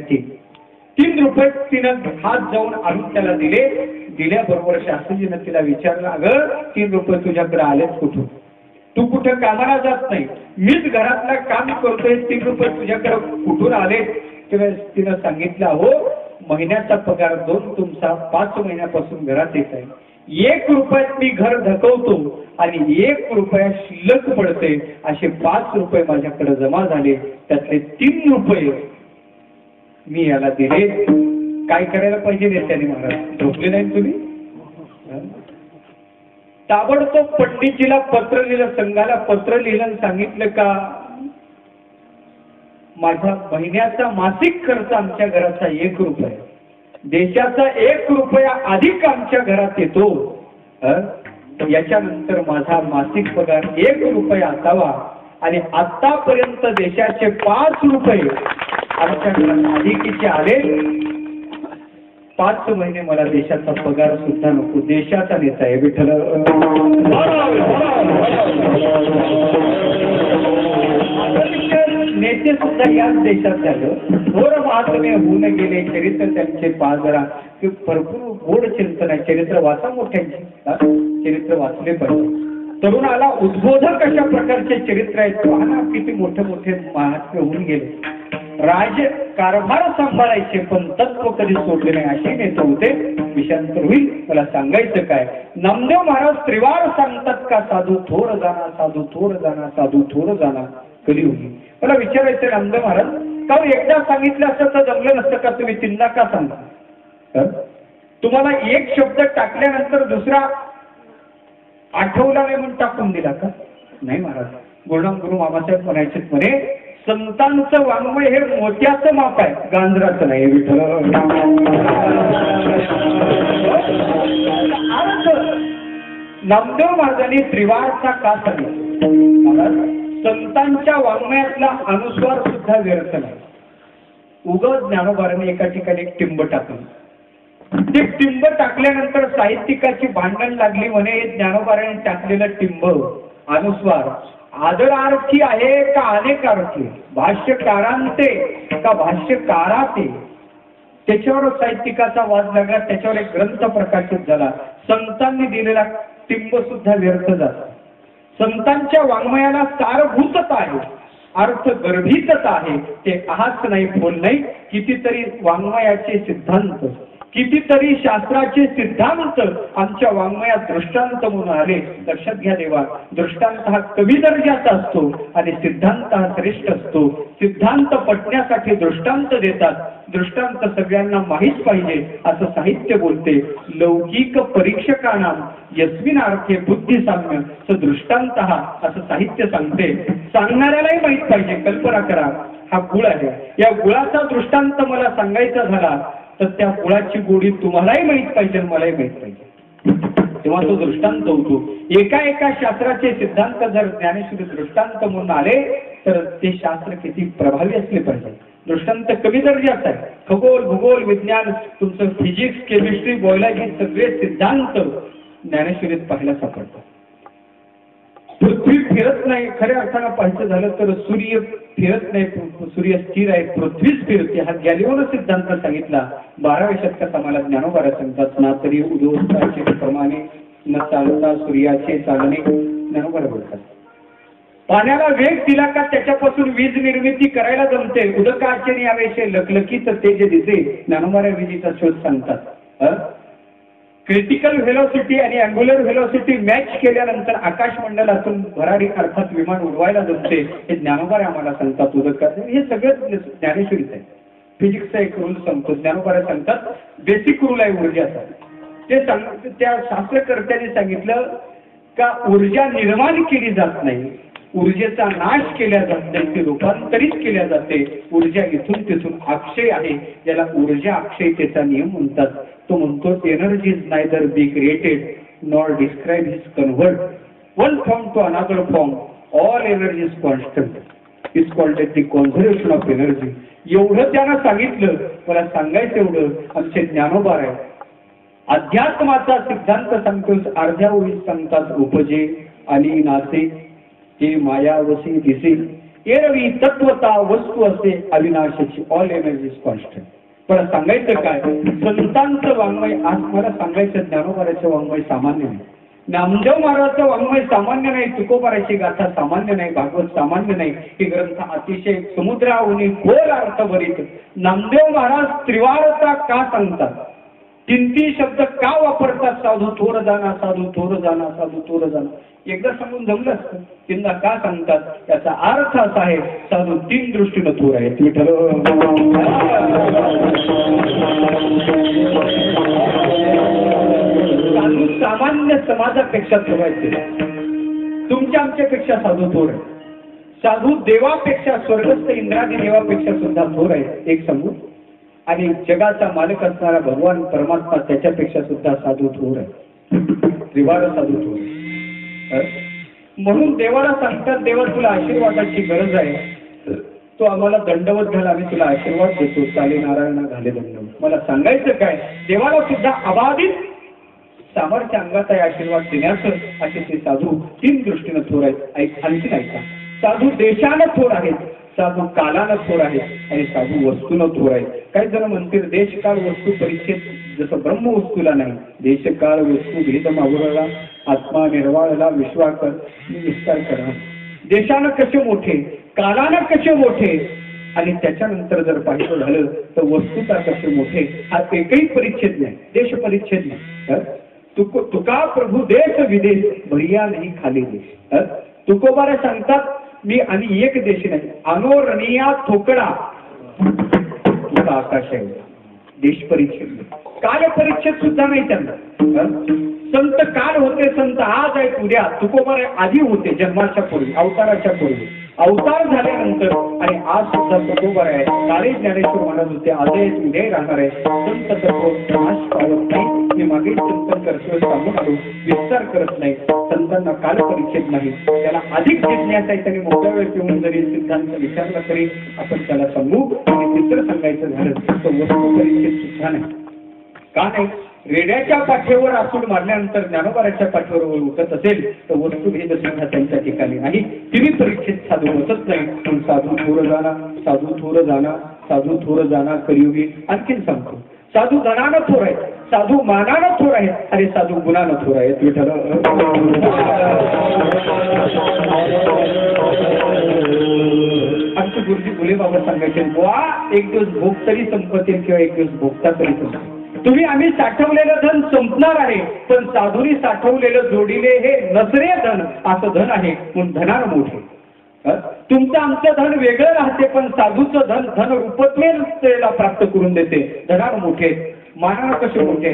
3 रुपये तिनं हात जाऊन आणून त्याला दिले. दिल्याबरोबर शास्त्रीजीनं तिला विचारलं अगं 3 रुपये तुझ्याकडे आलेच कुठून, तू कुठं कामाला जात नाही, मीच घरातलं काम करतोय, 3 रुपये तुझ्याकडे कुठून आले. तेव्हा तिनं सांगितलं हो महिन्याचा पगार 2 तुमचा 5 महिन्यापासून घरात येत आहे. 1 रुपयात मी घर धकवतो आणि 1 रुपया शिल्लक पडते, असे 5 रुपये माझ्याकडे जमा झाले, त्यातले 3 रुपये मी याला दिले. काय करायला पाहिजे नेत्याने महाराज, झोपले नाही तुम्ही. ताबडतोब पंडितजीला पत्र लिहिलं, संघाला पत्र लिहिलं आणि सांगितलं का माझ्या महिन्याचा मासिक खर्च आमच्या घराचा 1 रुपया, देशाचा 1 रुपया अधिक आमच्या घरात येतो, याच्यानंतर माझा मासिक पगार 1 रुपया असावा आणि आतापर्यंत देशाचे 5 रुपये आमच्या घरात अधिकीचे आले. 5 महिने मला देशाचा पगार सुद्धा नको. देशाचा नेता आहे विठ्ठल. नेते सुद्धा याच देशात झालं. थोर महात्म्य होऊन गेले. चरित्र त्यांचे पाजरा की भरपूर गोड चिंतन आहे. चरित्र वाचा मोठ्यांची, चरित्र वाचले पाहिजे. तरुणाला उद्बोधक अशा प्रकारचे चरित्र आहेत. पाहना किती मोठे मोठे महात्मे होऊन गेले. कारभार सांभाळायचे पण तत्व कधी सोडले नाही असे नेते होते. विषयांतर होईल. मला सांगायचं काय, नामदेव महाराज त्रिवार सांगतात का साधू थोर जाणार, साधू थोर जाणार, साधू थोर जाणार कधी होईल. मला विचारायचं नामदेव महाराज का एकदा सांगितलं असतं तर जमलं नसतं का, तुम्ही 3दा का सांगता. तुम्हाला एक शब्द टाकल्यानंतर दुसरा आठवला नाही म्हणून टाकून दिला का. नाही महाराज, गुरु मामासाहेब म्हणायचे म्हणे संतांचं वाङ्मय हे मोत्याचं माप आहे, गांजराचं नाही. विठ्ठल. नामदेव महाराजांनी त्रिवारचा का सांगितला. संतांच्या वाङ्मयातला अनुस्वार सुद्धा व्यर्थ नाही. उगाच ज्ञानोबारांनी एका ठिकाणी एक टिंब टाकलं. ते टिंब टाकल्यानंतर साहित्यिकाची भांडण लागली म्हणे ज्ञानोबारांनी टाकलेलं टिंब अनुस्वार आदरार्थी आहे का अनेकार्थी, भाष्यकारांते का भाष्यकाराते, त्याच्यावर साहित्यिकाचा वाद लागला. त्याच्यावर एक ग्रंथ प्रकाशित झाला. संतांनी दिलेला टिंब सुद्धा व्यर्थ झाला. संतांच्या वाङ्मयाला सारभूतता आहे, अर्थ गर्भितता आहे. ते आहाच नाही बोल नाही. कितीतरी वाङ्मयाचे सिद्धांत, कितीतरी शास्त्राचे सिद्धांत आमच्या वाङ्मयात दृष्टांत म्हणून आले. लक्षात घ्या देवा, दृष्टांत हा कमी दर्जाचा असतो आणि सिद्धांत हा श्रेष्ठ असतो. सिद्धांत पटण्यासाठी दृष्टांत देतात. दृष्टांत सगळ्यांना माहीत पाहिजे असं साहित्य बोलते. लौकिक परीक्षकांना यस्मिनार्थे बुद्धिसाम्य दृष्टांत हा असं साहित्य सांगते. सांगणाऱ्यालाही माहीत पाहिजे. कल्पना करा, हा गुळ आहे, या गुळाचा दृष्टांत मला सांगायचा झाला तर त्या गुळाची गोडी तुम्हालाही माहीत पाहिजे, मलाही माहीत पाहिजे, तेव्हा तो दृष्टांत होतो. एका शास्त्राचे सिद्धांत जर ज्ञानेश्वरी दृष्टांत म्हणून आले तर ते शास्त्र किती प्रभावी असले पाहिजे. दृष्टांत कमी दर्जाचा आहे. खगोल, भूगोल, विज्ञान, तुमचं फिजिक्स, केमिस्ट्री, बायोलॉजी सगळे सिद्धांत ज्ञानेश्वरीत पाहायला सापडतात. पृथ्वी फिरत नाही, खऱ्या अर्थानं पाहायचं झालं तर सूर्य फिरत नाही, सूर्य स्थिर आहे, पृथ्वीच फिरते. हा गॅलिओनं सिद्धांत सांगितला. 12व्या शतकात आम्हाला ज्ञानोबा सांगतात ना तरी उदोस्ताचे प्रमाणे न चालता सूर्याचे चालणे ज्ञानोबा बोलतात. पाण्याला वेग दिला का त्याच्यापासून वीज निर्मिती करायला जमते. उदकाचे यावेळी लखलखीत ते जे दिसे ज्ञानोबा विजेचा शोध सांगतात. क्रिटिकल व्हेलॉसिटी आणि अँग्युलर व्हेलॉसिटी मॅच केल्यानंतर आकाशमंडलातून भरारी अर्थात विमान उडवायला जमते. हे ज्ञानोबा आम्हाला सांगतात. उदकाचे हे सगळं ज्ञानेश्वरीच आहे. फिजिक्सचा एक रूल सांगतो, ज्ञानोबा सांगतात बेसिक रूल आहे ऊर्जाचा. ते त्या शास्त्रकर्त्यांनी सांगितलं का ऊर्जा निर्माण केली जात नाही, ऊर्जेचा नाश केला जात नाही, ती रूपांतरित केल्या जाते. ऊर्जा इथून तिथून अक्षय आहे, ज्याला ऊर्जा अक्षयतेचा नियम म्हणतात. तो म्हणतो energy is neither be created nor describe his convert. One form to another form, all energy is constant. Is called the conservation of energy. एवढं त्यांना सांगितलं. मला सांगायचं एवढं, आमचे ज्ञानोबा आहे अध्यात्माचा सिद्धांत सांगतोस अर्ध्या ओळीत सांगतात उपजे आणि नाचे ते मायावशी दिसे एरवी तत्वता वस्तू असे अविनाशाची ऑल एनर्जी इज कॉन्स्टंट. पण सांगायचं काय संतांचं वाङ्मय आज मला सांगायचं ज्ञानोबाराचं वाङ्मय सामान्य नाही, नामदेव महाराजचं वाङ्मय सामान्य नाही, तुकोबाराची गाथा सामान्य नाही, भागवत सामान्य नाही. हे ग्रंथ अतिशय समुद्राहून खोल अर्थ भरित. नामदेव महाराज त्रिवारता का सांगतात, तीन शब्द का वापरतात, साधू थोर जाणा साधू थोर जाणा साधू थोर जाणा. एकदा सांगून जमलं असतं, तीनदा का सांगतात याचा अर्थ असा आहे साधू तीन दृष्टीनं थोर आहेत. साधू सामान्य समाजापेक्षा थोर आहेत, तुमच्या आमच्यापेक्षा साधू थोर आहे. साधू देवापेक्षा स्वर्गस्थ इंद्रादी देवापेक्षा सुद्धा थोर आहेत एक सांगू. आणि जगाचा मालक असणारा भगवान परमात्मा त्याच्यापेक्षा सुद्धा साधू थोर आहे, त्रिवार साधू थोर आहे. म्हणून देवाला सांगतात देवा तुला आशीर्वादाची गरज आहे, तो आम्हाला दंडवत घाल, आम्ही तुला आशीर्वाद देतो, चाले नारायणा घाले दंडवत. मला सांगायचं काय देवाला सुद्धा अबाधित सामर्थ्य अंगात आहे आशीर्वाद देण्याचं. असे ते साधू तीन दृष्टीनं थोर आहेत. आणखी ऐका, साधू देशानं थोर आहेत, साधू कालानं थोर आहेत आणि साधू वस्तूनं थोर आहेत. काही जण म्हणतील देश काळ वस्तू परिच्छेद जसं ब्रह्म वस्तूला नाही, देश काळ वस्तू भेद मावळला आत्मा निर्वाळला विश्वाकर विस्तार करा. देशानं कसे मोठे, कालानं कसे मोठे आणि त्याच्यानंतर जर पाहिलं झालं तर वस्तूचा कसे मोठे. हा एकही परिच्छेद नाही, देश परिच्छेद नाही. तुका प्रभू देश विदेश भरिया नाही खाली देश. तुकोबारा सांगतात मी आणि एक देश नाही, अनोरणीया थोकडा तुका आकाश आहे. देश परिच्छेद काल परिच्छेद सुद्धा नाही त्यांना. संत काल होते, संत आज आहेत, उद्या. तुकोबारा आधी होते जन्माच्या पूर्वी, अवताराच्या पूर्वी. अवतार झाल्यानंतर आणि आज सुद्धा तुकोबारा आहे. काळे ज्ञानेश्वर महाराज होते, आज आहेत, उद्या राहणार आहे. संत तत्व नाश पावत नाही. मी मागे चिंतन करतोय, सांगून आलो, विस्तार करत नाही. संतांना काल परिच्छेद नाही, त्याला अधिक जिज्ञासा आहे. त्यांनी मोठ्या वेळ येऊन जरी सिद्धांत विचारला तरी आपण त्याला सांगू. आणि तिसरं सांगायचं झालं तर वस्तू परिच्छेद सुद्धा नाही. का नाही, रेड्याच्या पाठीवर आसूड मारल्यानंतर ज्ञानोबाराच्या पाठीवर उठत असेल तर वस्तुभेद सुद्धा त्यांच्या ठिकाणी नाही. तिन्ही परीक्षेत साधू होतच नाही. पण साधू थोर जाणा साधू थोर जाणा साधू थोर जाणा कलियुगी. आणखीन सांगतो साधू धनानं थोर आहेत, साधू मानानं थोर आहेत आणि साधू गुणानं थोर आहेत. विठ्ठल आमचे गुरुजी गुले बाबा सांगायचे बुवा एक दिवस भोग तरी संपत्ती किंवा एक दिवस भोगता तरी संपत्ती. तुम्ही आम्ही साठवलेलं धन संपणार आहे, पण साधूनी साठवलेलं जोडीले हे नसरे धन असं धन आहे म्हणून धनानं मोठे. तुमचं आमचं धन वेगळं राहते, पण साधूचं धन धन रूपत्वेला प्राप्त करून देते. धनानं मोठे, मानानं कसे मोठे,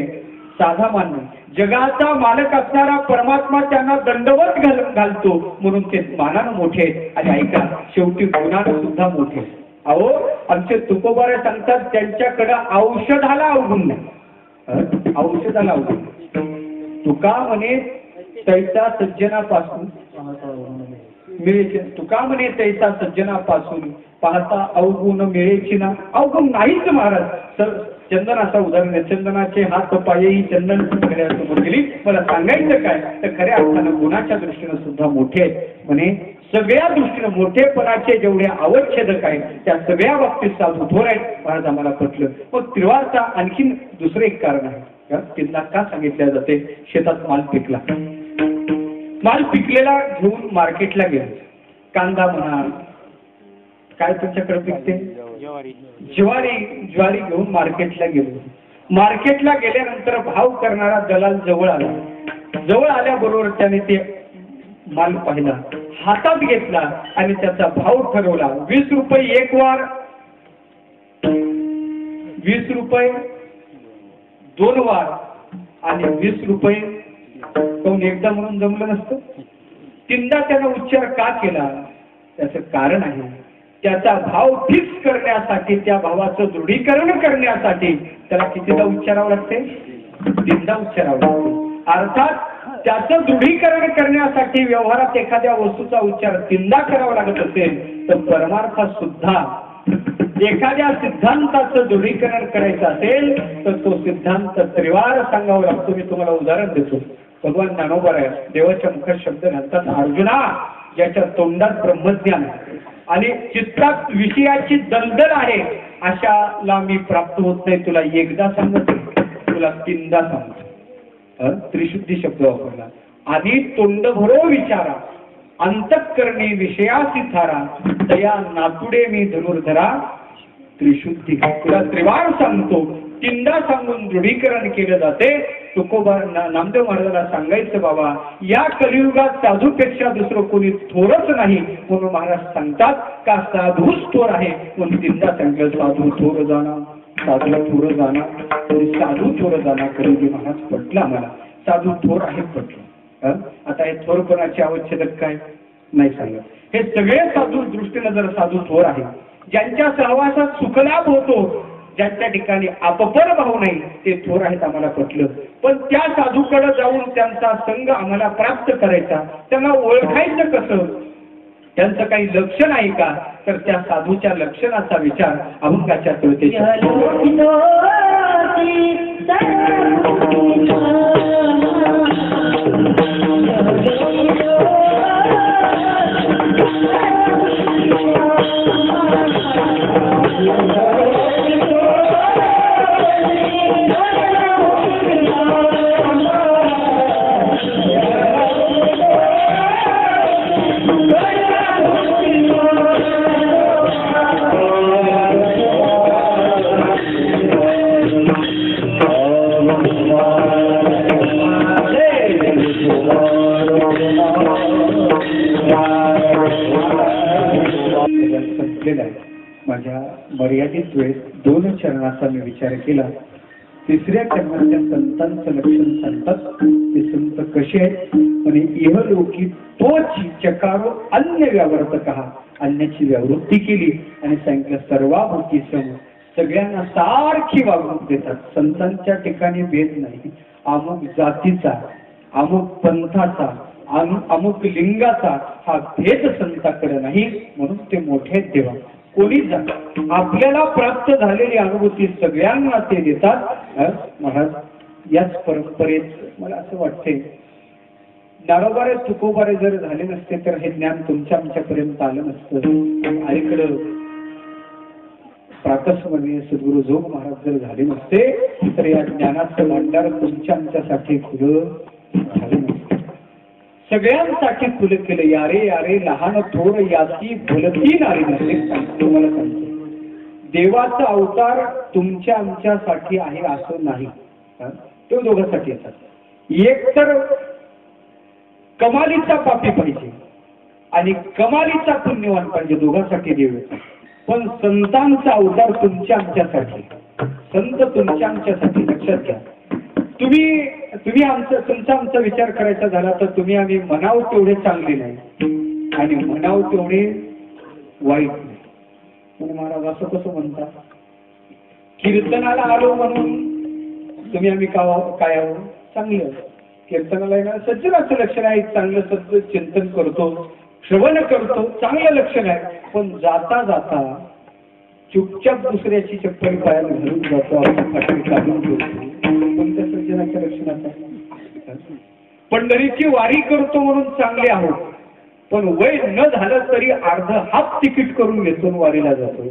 साधा मान नाही. जगाचा मालक असणारा परमात्मा त्यांना दंडवत घालतो म्हणून ते मानानं मोठे. आणि ऐका शेवटी गुणानं सुद्धा मोठे. अहो आमचे तुकोबारे सांगतात त्यांच्याकडं औषधाला अवगुण नाही, औषधाला अवगुण. तुका म्हणे तैसा सज्जनापासून मिळेचे, तुका म्हणे तैसा सज्जनापासून पाहता अवगुण मिळेची ना. अवगुण नाहीच महाराज. चंदनाचा उदाहरण आहे, चंदनाचे हात पायही चंदन समोर गेली. मला सांगायचं काय तर खऱ्या अर्थानं गुणाच्या दृष्टीनं सुद्धा मोठे आहेत. म्हणे सगळ्या दृष्टीनं मोठेपणाचे जेवढे आवच्छेदक आहेत त्या सगळ्या बाबतीत साधू थोर आहेत. महाराज आम्हाला पटलं. मग त्रिवारचा आणखीन दुसरं एक कारण आहे. त्यांना का सांगितलं जाते, शेतात माल पिकला, माल पिकलेला घेऊन मार्केटला गेलो. कांदा म्हणा, काय तुमच्याकडे पिकते, ज्वारी, ज्वारी घेऊन मार्केटला गेलो. मार्केटला गेल्यानंतर भाव करणारा दलाल जवळ आला. जवळ आल्याबरोबर त्याने ते माल पाहिला, हातात घेतला आणि त्याचा भाव ठरवला. 20 रुपये एक वार, 20 रुपये 2 वार आणि 20 रुपये कोण एकदा म्हणून जमलं नसतं. तीनदा त्यानं उच्चार का केला त्याचं कारण आहे. त्याचा भाव फिक्स करण्यासाठी, त्या भावाचं दृढीकरण करण्यासाठी त्याला कितीदा उच्चारावं लागते, तीनदा उच्चारावं लागते. अर्थात त्याचं दृढीकरण करण्यासाठी व्यवहारात एखाद्या वस्तूचा उच्चार तीनदा करावा लागत असेल तर परमार्थात सुद्धा एखाद्या सिद्धांताचं दृढीकरण करायचं असेल तर तो सिद्धांत त्रिवार सांगावा लागतो. मी तुम्हाला उदाहरण देतो. भगवान ज्ञानोबा आहे, देवाच्या मुखात शब्द घालतात, अर्जुना ज्याच्या तोंडात ब्रह्मज्ञान आणि चित्तात विषयाची दलदल आहे अशाला मी प्राप्त होत नाही. तुला एकदा सांगतो, तुला तीनदा सांगतो. त्रिशुद्धी शब्द वापरला. आधी तोंड भरो विचारा, अंतःकरणी विषयासी थारा, दया नातुडे मी धनुर्धरा त्रिशुद्धी. तुला त्रिवार सांगतो, तीनदा सांगून दृढीकरण केलं जाते. तुकोबा नामदेव महाराजांना सांगायचं, बाबा या कलियुगात साधूपेक्षा दुसरं कोणी थोरच नाही. म्हणून महाराज सांगतात का साधूच थोर आहे. म्हणून तीनदा सांगितलं, साधू थोर जाणा, साधू थोर जाणा, साधू थोर जाणा. कलियुगी महाराज पटला मला, साधू थोर आहे पटलं. आता हे थोरपणाची आवश्यकता काय नाही सांगत. हे सगळे साधू दृष्टीने जर साधू थोर आहे, ज्यांच्या सहवासात सुखलाभ होतो, ज्यांच्या ठिकाणी अपपर भाव नाही, ते थोर आहेत आम्हाला पटलं. पण त्या साधूकडे जाऊन त्यांचा संघ आम्हाला प्राप्त करायचा, त्यांना ओळखायचं कसं, त्यांचं काही लक्षण आहे का, तर त्या साधूच्या लक्षणाचा विचार अभंगाच्या कवितेचा. माझ्या मर्यादित वेळेत 2 चरणाचा मी विचार केला. 3ऱ्या चरणाच्या संतांचं लक्षण सांगतात. ते संत कसे आहेत आणि इहलोकी तोच चकारो अन्य व्यावर्तक, अन्याची व्यावृत्ती केली आणि सांगितलं सर्वाभूती सम, सगळ्यांना सारखी वागणूक देतात. संतांच्या ठिकाणी भेद नाही. अमुक जातीचा, अमुक पंथाचा, अमुक लिंगाचा हा भेद संताकडे नाही. म्हणून ते मोठे देवा कोणी आपल्याला प्राप्त झालेली अनुभूती सगळ्यांना ते देतात. महाराज याच परंपरेत मला असं वाटते, ज्ञानोबारे तुकोबारे जर झाले नसते तर हे ज्ञान तुमच्या आमच्यापर्यंत आलं नसतं. अलीकडं प्राकस्मरणीय सद्गुरु जोग महाराज जर झाले नसते तर या ज्ञानाचं भांडार तुमच्या आमच्यासाठी खुलं झालं नसतं. सगळ्यांसाठी खुलं केलं. यारे यारे लहान थोर याची भलती नारी नसते. तुम्हाला सांगतो, देवाचा अवतार तुमच्या आमच्यासाठी आहे असं नाही. तो दोघांसाठी येतात. एक तर कमालीचा पापी पाहिजे आणि कमालीचा पुण्यवान पाहिजे, दोघांसाठी देव येतात. पण संतांचा अवतार तुमच्या आमच्यासाठी, संत तुमच्या आमच्यासाठी. लक्षात घ्या, तुम्ही तुमचा आमचा विचार करायचा झाला तर तुम्ही आम्ही म्हणाव तेवढे चांगले नाही आणि म्हणाव तेवढे वाईट नाही. म्हणून महाराज असं कसं म्हणतात, कीर्तनाला आलो म्हणून तुम्ही आम्ही काय आहो चांगलं. कीर्तनाला येणार सज्जनाचं लक्षण आहे, चांगलं सज्ज चिंतन करतो, श्रवण करतो, चांगलं लक्षण आहे. पण जाता जाता चुपचाप दुसऱ्याची चप्पल पायाला घालून जातो, आपण फाटली काढून घेतो. कोणत्या सज्जनाच्या लक्षणात आहे? पंढरीची वारी करतो म्हणून चांगले आहोत, पण वय न झालं तरी अर्ध हाफ तिकीट करून घेतो वारीला जातो.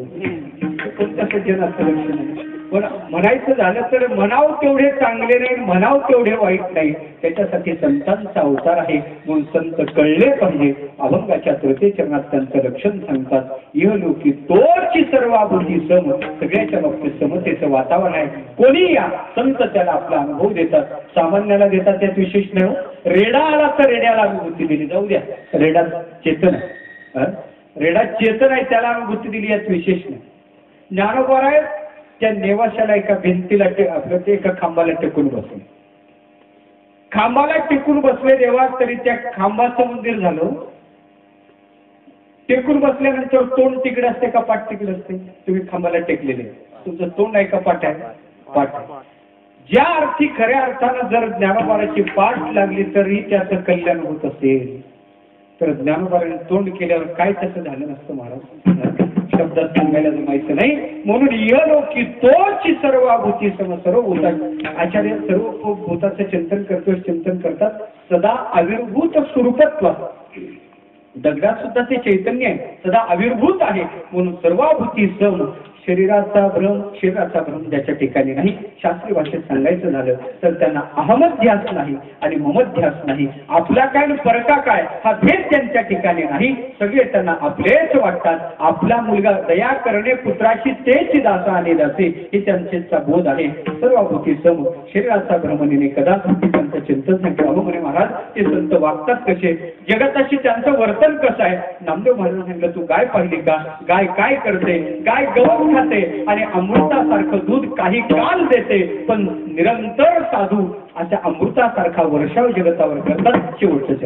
कोणत्या सज्जनाचं लक्षण आहे? पण म्हणायचं झालं तर म्हणाव तेवढे चांगले नाही, म्हणाव तेवढे वाईट नाही. त्याच्यासाठी संतांचा अवतार आहे. म्हणून संत कळले पाहिजे. अभंगाच्या 3 चरणात त्यांचं लक्षण सांगतात. इहलोकी तोची सर्वाभूती सम, सगळ्याच्या बाबतीत समतेचं वातावरण आहे. कोणी या संत त्याला आपला अनुभव देतात. सामान्याला देतात त्यात विशेष नाही. रेडा आला तर रेड्याला अनुभूती दिली, जाऊ द्या, रेडा चेतन आहे, रेडा चेतन आहे, त्याला अनुभूती दिली यात विशेष नाही. ज्ञानोबा आहे त्या नेवाशाला एका भिंतीला आपलं ते एका खांबाला टेकून बसले. खांबाला टेकून बसले देवा, तरी त्या खांबाचं मंदिर झालं. टेकून बसल्यानंतर तोंड तिकडे असते का पाठ तिकडे असते? तुम्ही खांबाला टेकलेले, तुमचं तोंड आहे का पाठ आहे? पाठ आहे. ज्या अर्थी खऱ्या अर्थानं जर ज्ञानोबाची पाठ लागली तरी त्याचं कल्याण होत असेल तर ज्ञानोबाने तोंड केल्यावर काय त्याचं झालं नसतं महाराज, शब्दात सांगायला जमायचं नाही. म्हणून इहलोकी तोच सर्वाभूती सम सर्व भूता. आचार्य सर्व भूताचं चिंतन करतात सदा आविर्भूत स्वरूपत्व. दगडात सुद्धा ते चैतन्य आहे, सदा आविर्भूत आहे. म्हणून सर्वाभूती सम. शरीराचा भ्रम ज्याच्या ठिकाणी नाही. शास्त्रीय भाषेत सांगायचं झालं तर त्यांना अहमध्यास नाही आणि ममध्यास नाही. आपला काय परका काय हा भेद त्यांच्या ठिकाणी नाही. सगळे त्यांना आपलेच वाटतात. आपला मुलगा दया करणे पुत्राची तेच दासा आणि दासे हे त्यांचा बोध आहे. सर्वाभूती सम. शरीराचा भ्रमणीने कदाचित त्यांचं चिंतन सांगितलं. म्हणे महाराज ते संत वागतात कसे, जगताशी त्यांचं वर्तन कसं आहे. नामदेव महाराज सांगितलं तू गाय पाहिली का, गाय काय करते, गाय गवत खाते आणि अमृतासारखं दूध काही काल देते, पण निरंतर साधू अशा अमृतासारखा वर्षाव जगतावर करतात. शेवटचं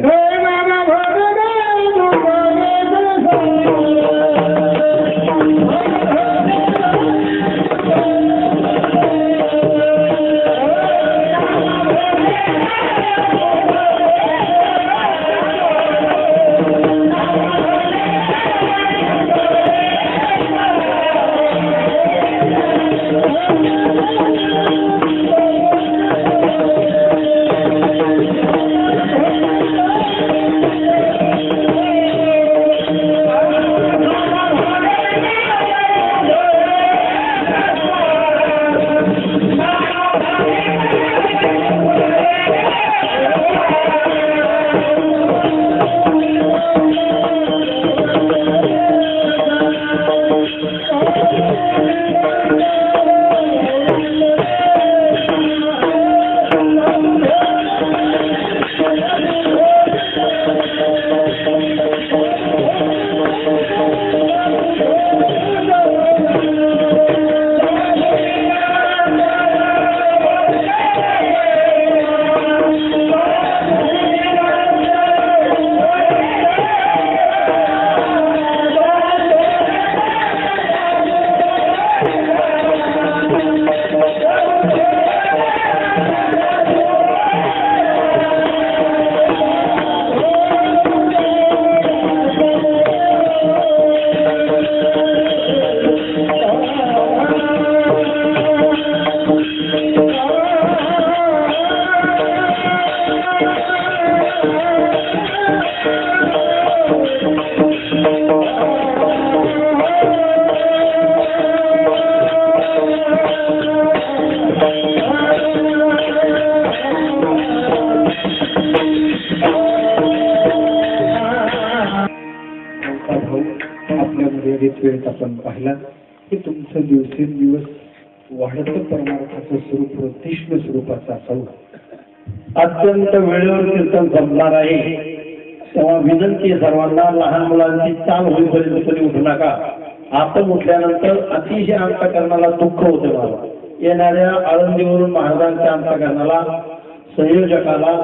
वेळेत आपण पाहिला की तुमचं दिवसेंदिवस वाढतं परमार्थाचं स्वरूप तीक्ष्ण स्वरूपाचं असावं. अत्यंत वेळेवर कीर्तन संपणार आहे तेव्हा विनंती सर्वांना, लहान मुलांची चाल होईपर्यंत तरी उठू नका. आपण उठल्यानंतर अतिशय अंतःकरणाला दुःख होते. मला येणाऱ्या आळंदीवरून महाराजांच्या अंतःकरणाला, संयोजकाला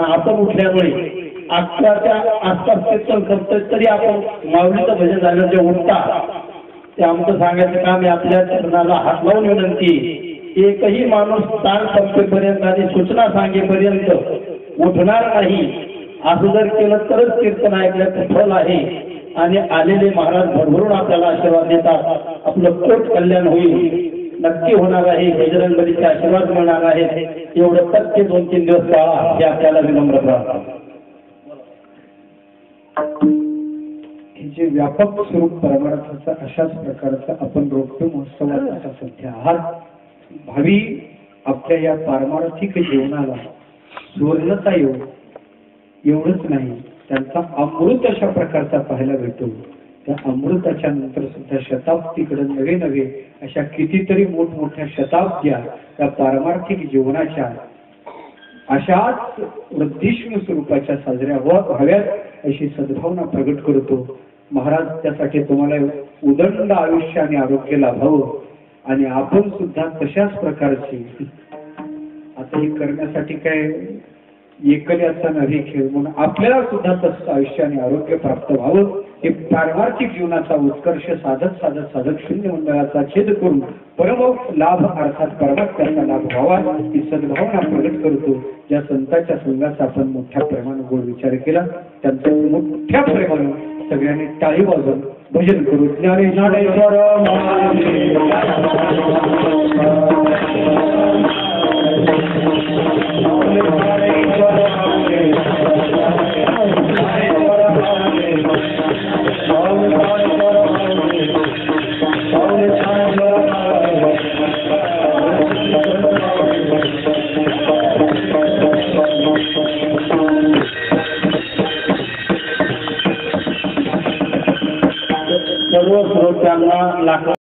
आपण उठल्यामुळे 11च्या आसपास कीर्तन करतोय तरी आपण माऊलीचं भजन झालं जे उठता ते आमचं सांगायचं काम आहे. आपल्या चरणाला हात लावून विनंती, एकही माणूस ताण संपेपर्यंत आणि सूचना सांगेपर्यंत उठणार नाही. असं जर केलं तरच कीर्तन ऐकल्याचं फल आहे. आणि आलेले महाराज भरभरून आपल्याला आशीर्वाद देतात. आपलं पोट कल्याण होईल, नक्की होणार आहे. बजरंगबलीचे आशीर्वाद मिळणार आहेत. एवढं प्रत्येक 2-3 दिवस पाळा हे आपल्याला विनम्र प्रार्थना. हे जे व्यापक स्वरूप परमार्थाचं अशाच प्रकारचं आपण रौप्य महोत्सवात आता सध्या आहात. भावी आपल्या या पारमार्थिक जीवनाला सुवर्णता येऊ एवढंच नाही, त्यांचा अमृत अशा प्रकारचा पाहायला भेटतो. त्या अमृताच्या नंतर सुद्धा शताब्दीकडे नवे नवे अशा कितीतरी मोठमोठ्या शताब्द्या त्या पारमार्थिक जीवनाच्या अशाच वृद्धिष्णू स्वरूपाच्या साजऱ्या व्हाव्यात अशी सद्भावना प्रगट करतो. महाराज त्यासाठी तुम्हाला उदंड आयुष्य आणि आरोग्य लाभावं आणि आपण सुद्धा तशाच प्रकारची आता हे करण्यासाठी काय एकल्याचा नव्हे खेळ, म्हणून आपल्याला सुद्धा तसं आयुष्य आणि आरोग्य प्राप्त व्हावं. हे पारमार्थिक जीवनाचा उत्कर्ष साधत साधत साधक शून्य मंडळाचा छेद करून परमोक्ष लाभ अर्थात परमात्म्याचा लाभ व्हावा ही सद्भावना प्रगट करतो. ज्या संतांच्या संघाचा आपण मोठ्या प्रेमानं गोड विचार केला त्यांचं मोठ्या प्रेमानं सगळ्यांनी टाळी वाजवून भजन करू. ज्ञानेश्वर सर्व श्रोत्यांना लाख